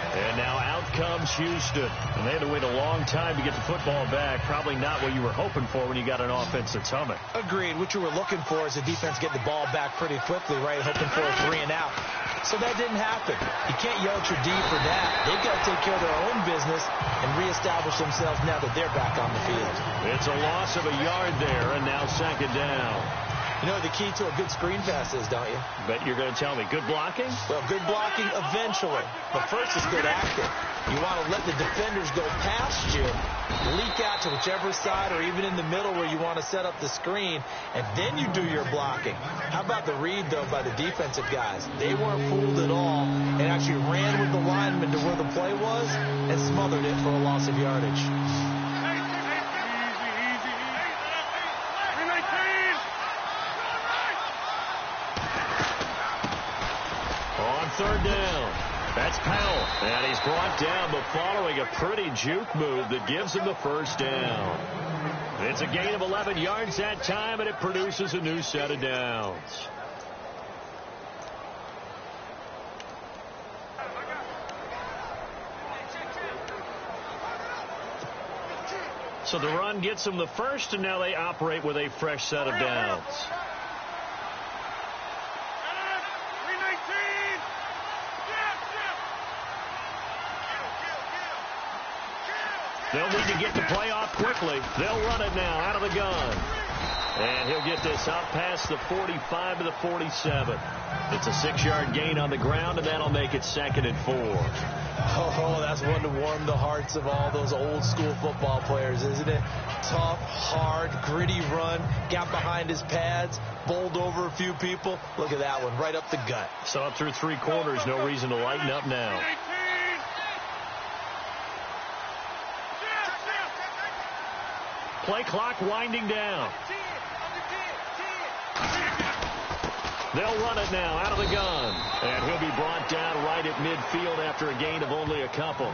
And now out comes Houston. And they had to wait a long time to get the football back. Probably not what you were hoping for when you got an offense that's humming. Agreed. What you were looking for is the defense getting the ball back pretty quickly, right? Hoping for a 3 and out. So that didn't happen. You can't yell at your D for that. They've got to take care of their own business and reestablish themselves now that they're back on the field. It's a loss of a yard there, and now 2nd down. You know the key to a good screen pass is, don't you? Bet you're going to tell me. Good blocking? Well, good blocking eventually. But first is good acting. You want to let the defenders go past you, leak out to whichever side or even in the middle where you want to set up the screen, and then you do your blocking. How about the read, though, by the defensive guys? They weren't fooled at all and actually ran with the lineman to where the play was and smothered it for a loss of yardage. On 3rd down, that's Powell, and he's brought down, but following a pretty juke move that gives him the 1st down. It's a gain of 11 yards that time, and it produces a new set of downs. So the run gets them the 1st, and now they operate with a fresh set of downs. They'll need to get the play off quickly. They'll run it now out of the gun. And he'll get this up past the 45 to the 47. It's a 6-yard gain on the ground, and that'll make it 2nd and 4. Oh, that's one to warm the hearts of all those old-school football players, isn't it? Tough, hard, gritty run, got behind his pads, bowled over a few people. Look at that one, right up the gut. So up through 3 quarters, no reason to lighten up now. Play clock winding down. They'll run it now out of the gun. And he'll be brought down right at midfield after a gain of only a couple.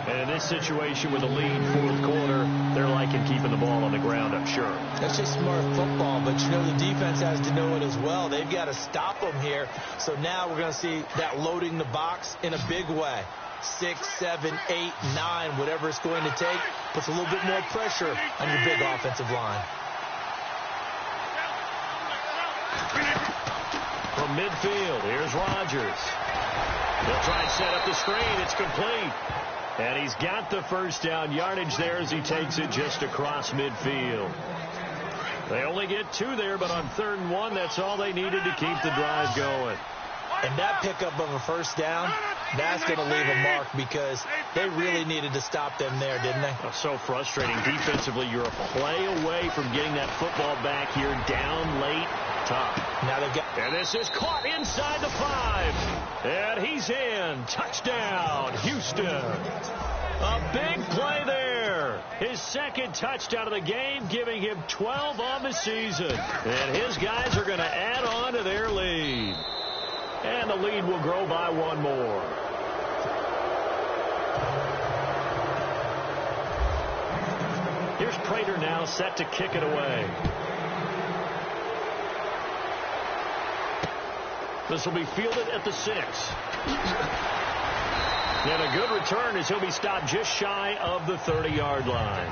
And in this situation with a lead 4th quarter, they're liking keeping the ball on the ground, I'm sure. That's just smart football, but you know the defense has to know it as well. They've got to stop them here. So now we're going to see that loading the box in a big way. 6, 7, 8, 9, whatever it's going to take, puts a little bit more pressure on your big offensive line. From midfield, here's Rodgers. They'll try and set up the screen. It's complete. And he's got the 1st down yardage there as he takes it just across midfield. They only get 2 there, but on 3rd and 1, that's all they needed to keep the drive going. And that pickup of a 1st down, that's going to leave a mark because they really needed to stop them there, didn't they? Oh, so frustrating. Defensively, you're a play away from getting that football back here down late. Tough. Now they've got... And this is caught inside the 5. And he's in. Touchdown, Houston. A big play there. His 2nd touchdown of the game, giving him 12 on the season. And his guys are going to add on to their lead. And the lead will grow by 1 more. Here's Prater now set to kick it away. This will be fielded at the 6. And a good return as he'll be stopped just shy of the 30-yard line.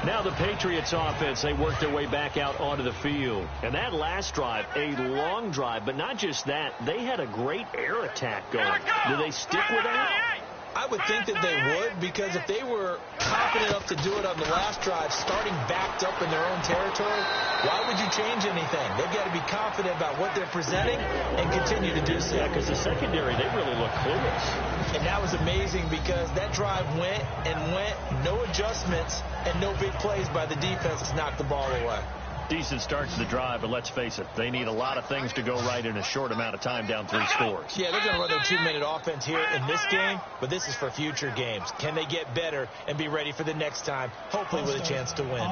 Now the Patriots offense, they work their way back out onto the field. And that last drive, a long drive, but not just that, they had a great air attack going. Do they stick with that? I would think that they would, because if they were confident enough to do it on the last drive, starting backed up in their own territory, why would you change anything? They've got to be confident about what they're presenting and continue to do so. Yeah, because the secondary, they really look clueless. And that was amazing because that drive went and went, no adjustments, and no big plays by the defense to knock the ball away. Decent start to the drive, but let's face it, they need a lot of things to go right in a short amount of time, down 3 scores. Yeah, they're going to run their 2-minute offense here in this game, but this is for future games. Can they get better and be ready for the next time, hopefully with a chance to win?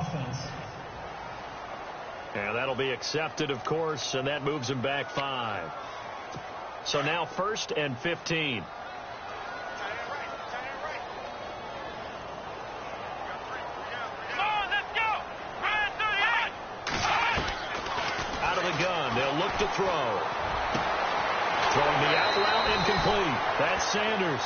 And that'll be accepted, of course, and that moves them back 5. So now 1st and 15. They'll look to throw. Throwing the out route, incomplete. That's Sanders.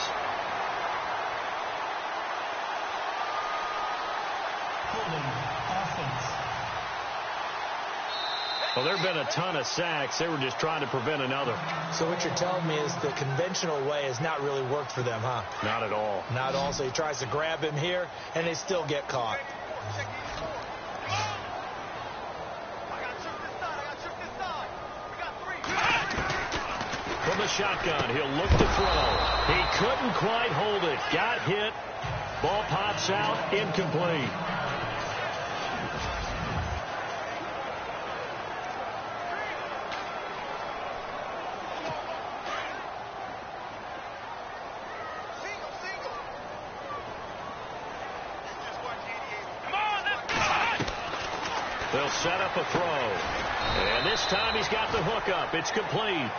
Well, there have been a ton of sacks. They were just trying to prevent another. So what you're telling me is the conventional way has not really worked for them, huh? Not at all. Not at all. So he tries to grab him here, and they still get caught. From the shotgun, he'll look to throw. He couldn't quite hold it. Got hit. Ball pops out, incomplete. They'll set up a throw. And this time he's got the hook up. It's complete.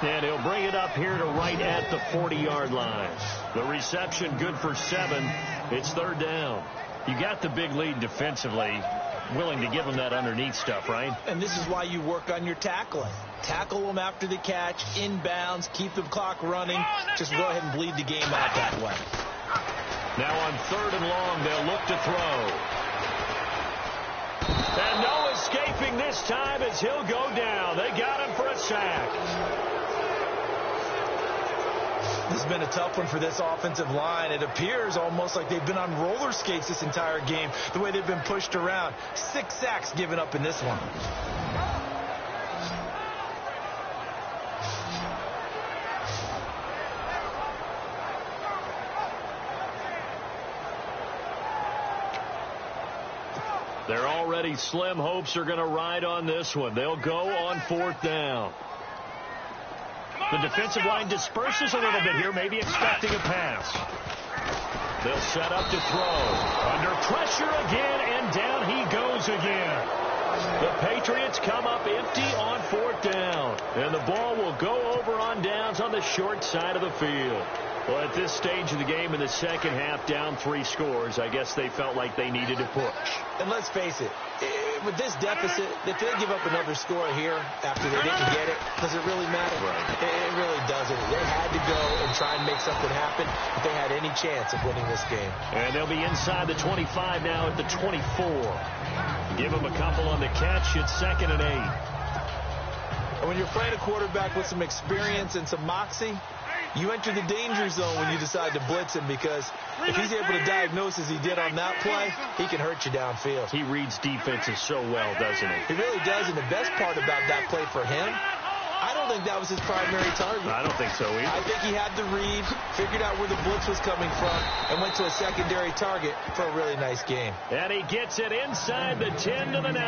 And he'll bring it up here to right at the 40-yard line. The reception good for 7. It's 3rd down. You got the big lead defensively. Willing to give them that underneath stuff, right? And this is why you work on your tackling. Tackle them after the catch, inbounds, keep the clock running. Just go ahead and bleed the game out that way. Now on 3rd and long, they'll look to throw. And no escaping this time as he'll go down. They got him for a sack. This has been a tough one for this offensive line. It appears almost like they've been on roller skates this entire game, the way they've been pushed around. 6 sacks given up in this one. Their already slim hopes are going to ride on this one. They'll go on 4th down. The defensive line disperses a little bit here, maybe expecting a pass. They'll set up to throw. Under pressure again, and down he goes again. The Patriots come up empty on 4th down. And the ball will go over on downs on the short side of the field. Well, at this stage of the game in the second half, down 3 scores, I guess they felt like they needed to push. And let's face it, with this deficit, if they give up another score here after they didn't get it, does it really matter? Right. It really doesn't. They had to go and try and make something happen if they had any chance of winning this game. And they'll be inside the 25 now at the 24. Give them a couple on the catch. It's 2nd and 8. And when you're playing a quarterback with some experience and some moxie, you enter the danger zone when you decide to blitz him, because if he's able to diagnose as he did on that play, he can hurt you downfield. He reads defenses so well, doesn't he? He really does, and the best part about that play for him, I don't think that was his primary target. I don't think so either. I think he had the read, figured out where the blitz was coming from, and went to a secondary target for a really nice game. And he gets it inside the 10 to the 9.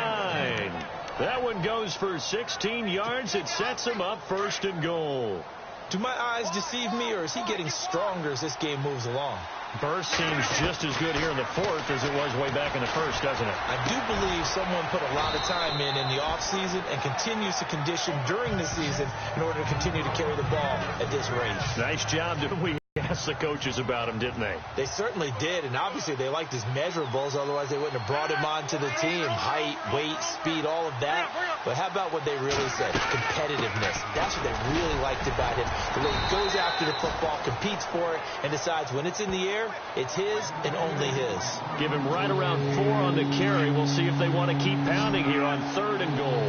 That one goes for 16 yards. It sets him up 1st and goal. Do my eyes deceive me, or is he getting stronger as this game moves along? Burst seems just as good here in the 4th as it was way back in the 1st, doesn't it? I do believe someone put a lot of time in the offseason and continues to condition during the season in order to continue to carry the ball at this rate. Nice job. We asked the coaches about him, didn't they? They certainly did, and obviously they liked his measurables. Otherwise, they wouldn't have brought him onto the team. Height, weight, speed, all of that. But how about what they really said? Competitiveness. That's what they really liked about him. The way he goes after the football, competes for it, and decides when it's in the air, it's his and only his. Give him right around 4 on the carry. We'll see if they want to keep pounding here on 3rd and goal.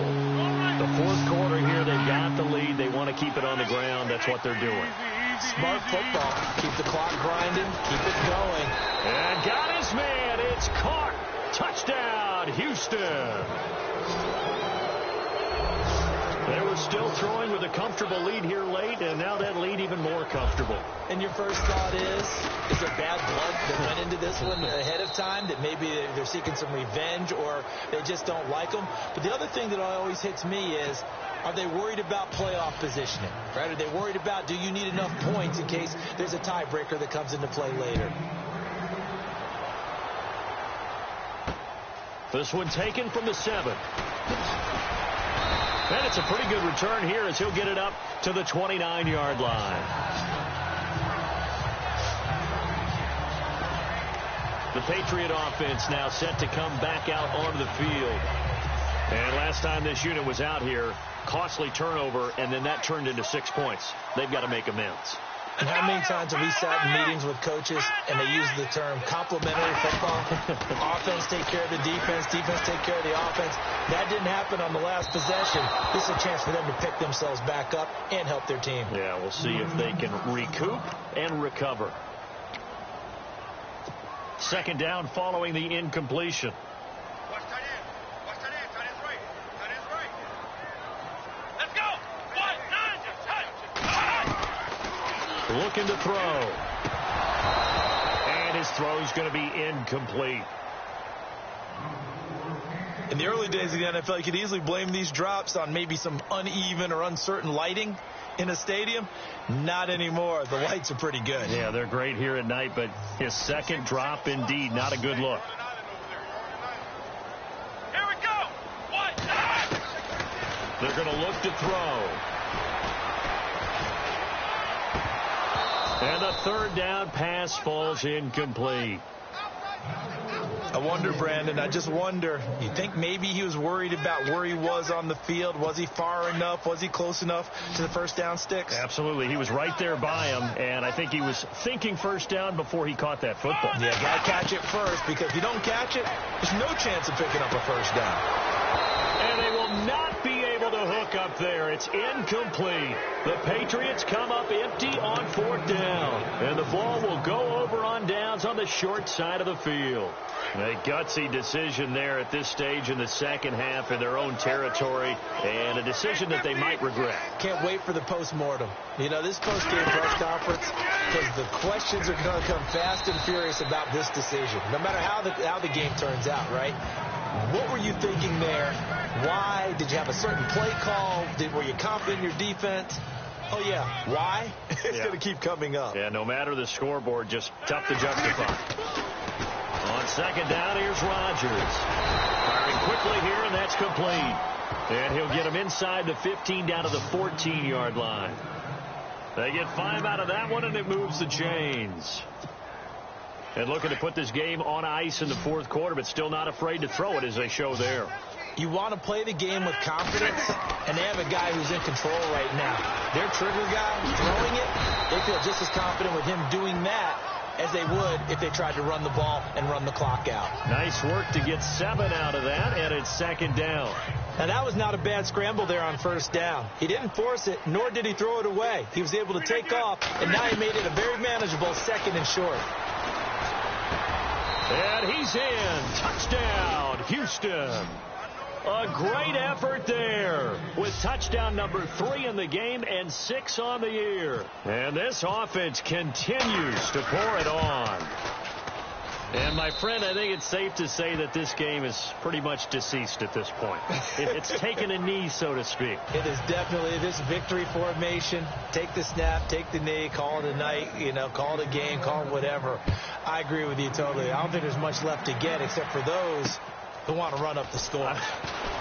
The 4th quarter here, they've got the lead. They want to keep it on the ground. That's what they're doing. Smart football. Keep the clock grinding. Keep it going. And got his man. It's caught. Touchdown, Houston. There was still throwing with a comfortable lead here late, and now that lead even more comfortable. And your first thought is there bad blood that went into this one ahead of time, that maybe they're seeking some revenge or they just don't like them? But the other thing that always hits me is, are they worried about playoff positioning? Right? Are they worried about, do you need enough points in case there's a tiebreaker that comes into play later? This one taken from the 7. And it's a pretty good return here as he'll get it up to the 29-yard line. The Patriot offense now set to come back out onto the field. And last time this unit was out here, costly turnover, and then that turned into 6 points. They've got to make amends. And how many times have we sat in meetings with coaches and they use the term complementary football? Offense take care of the defense, defense take care of the offense. That didn't happen on the last possession. This is a chance for them to pick themselves back up and help their team. Yeah, we'll see if they can recoup and recover. Second down following the incompletion. Looking to throw. And his throw's going to be incomplete. In the early days of the NFL, you could easily blame these drops on maybe some uneven or uncertain lighting in a stadium. Not anymore. The lights are pretty good. Yeah, they're great here at night, but his second drop, indeed, not a good look. Here we go. They're going to look to throw. And the third down pass falls incomplete. I wonder, Brandon, I just wonder, you think maybe he was worried about where he was on the field? Was he far enough? Was he close enough to the first down sticks? Absolutely. He was right there by him, and I think he was thinking first down before he caught that football. Yeah, got to catch it first, because if you don't catch it, there's no chance of picking up a first down. And they will not be able to hook up there. It's incomplete. The Patriots come up empty on fourth down. And the ball will go over on downs on the short side of the field. A gutsy decision there at this stage in the second half in their own territory, and a decision that they might regret. Can't wait for the postmortem. You know, this post-game press conference, because the questions are going to come fast and furious about this decision, no matter how the game turns out, right? What were you thinking there? Why? Did you have a certain play call? Were you confident in your defense? Oh, yeah. Why? It's going to keep coming up. Yeah, no matter the scoreboard, just tough to justify. On second down, here's Rodgers. Firing quickly here, and that's complete. And he'll get him inside the 15 down to the 14-yard line. They get 5 out of that one, and it moves the chains. And looking to put this game on ice in the fourth quarter, but still not afraid to throw it as they show there. You want to play the game with confidence, and they have a guy who's in control right now. Their trigger guy throwing it, they feel just as confident with him doing that as they would if they tried to run the ball and run the clock out. Nice work to get 7 out of that, and it's second down. Now, that was not a bad scramble there on first down. He didn't force it, nor did he throw it away. He was able to take off, and now he made it a very manageable second and short. And he's in. Touchdown, Houston. A great effort there with touchdown number 3 in the game and 6 on the year. And this offense continues to pour it on. And, my friend, I think it's safe to say that this game is pretty much deceased at this point. It's taken a knee, so to speak. It is definitely this victory formation. Take the snap, take the knee, call it a night, call it a game, call it whatever. I agree with you totally. I don't think there's much left to get except for those who want to run up the score.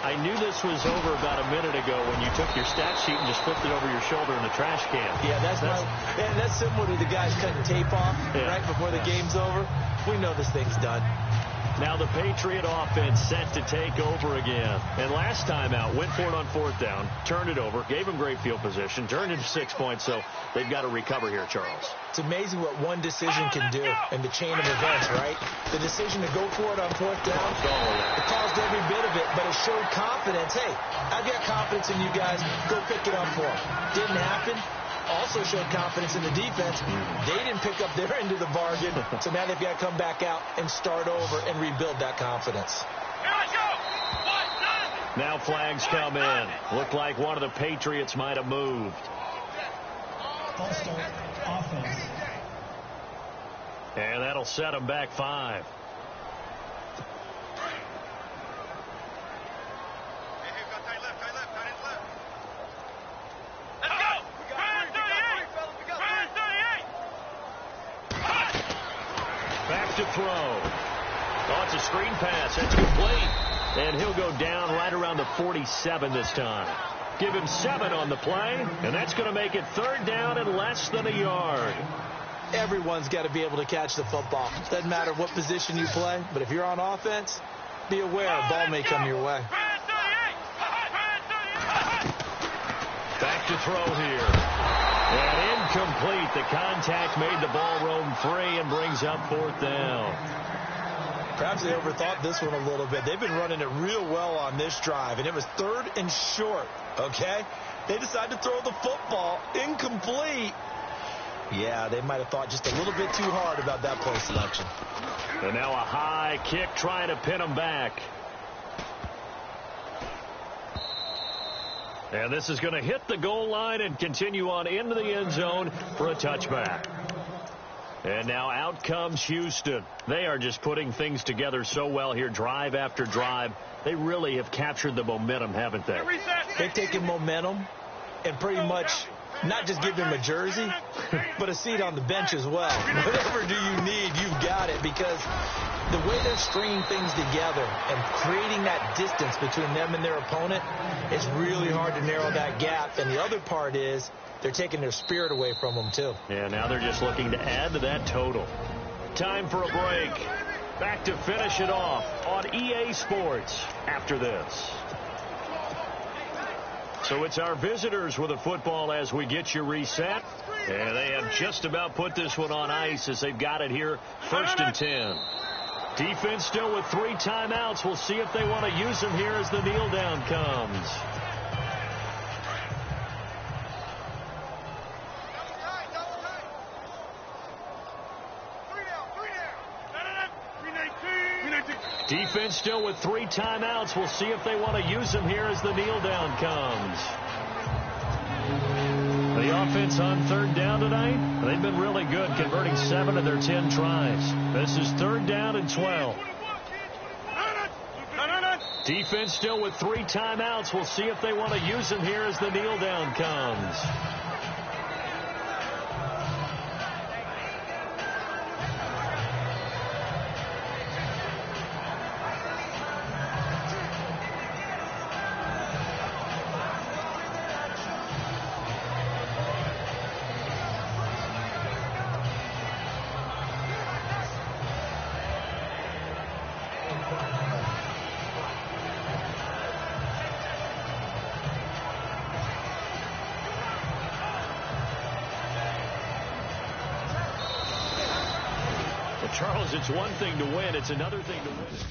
I knew this was over about a minute ago when you took your stat sheet and just flipped it over your shoulder in the trash can. Yeah, that's similar to the guys cutting tape off right before the game's over. We know this thing's done. Now the Patriot offense set to take over again. And last time out, went for it on fourth down, turned it over, gave them great field position, turned into 6 points, so they've got to recover here, Charles. It's amazing what one decision can do in the chain of events, right? The decision to go for it on fourth down, it caused every bit of it, but it showed confidence. Hey, I've got confidence in you guys. Go pick it up for them. Didn't happen. Also showed confidence in the defense. They didn't pick up their end of the bargain, so now they've got to come back out and start over and rebuild that confidence. Here I go. 1, 9. Now flags come in. Looked like one of the Patriots might have moved. False start, offense. And that'll set them back 5. Back to throw. Oh, it's a screen pass. That's complete. And he'll go down right around the 47 this time. Give him 7 on the play, and that's going to make it 3rd down and less than a yard. Everyone's got to be able to catch the football. Doesn't matter what position you play, but if you're on offense, be aware a ball may come your way. Back to throw here. And incomplete. The contact made the ball roam free and brings up 4th down. Perhaps they overthought this one a little bit. They've been running it real well on this drive, and it was 3rd and short, okay? They decided to throw the football incomplete. Yeah, they might have thought just a little bit too hard about that play selection. And now a high kick trying to pin them back. And this is going to hit the goal line and continue on into the end zone for a touchback. And now out comes Houston. They are just putting things together so well here, drive after drive. They really have captured the momentum, haven't they? They've taken momentum and pretty much not just give them a jersey, but a seat on the bench as well. Whatever do you need, you've got it, because the way they're stringing things together and creating that distance between them and their opponent, it's really hard to narrow that gap. And the other part is they're taking their spirit away from them, too. Yeah, now they're just looking to add to that total. Time for a break. Back to finish it off on EA Sports after this. So it's our visitors with the football as we get you reset. And they have just about put this one on ice as they've got it here, 1st and 10. Defense still with 3 timeouts. We'll see if they want to use them here as the kneel down comes. Defense still with 3 timeouts. We'll see if they want to use them here as the kneel down comes. The offense on 3rd down tonight, they've been really good, converting 7 of their 10 tries. This is 3rd down and 12. Defense still with 3 timeouts. We'll see if they want to use them here as the kneel down comes. Charles, it's one thing to win. It's another thing to win it.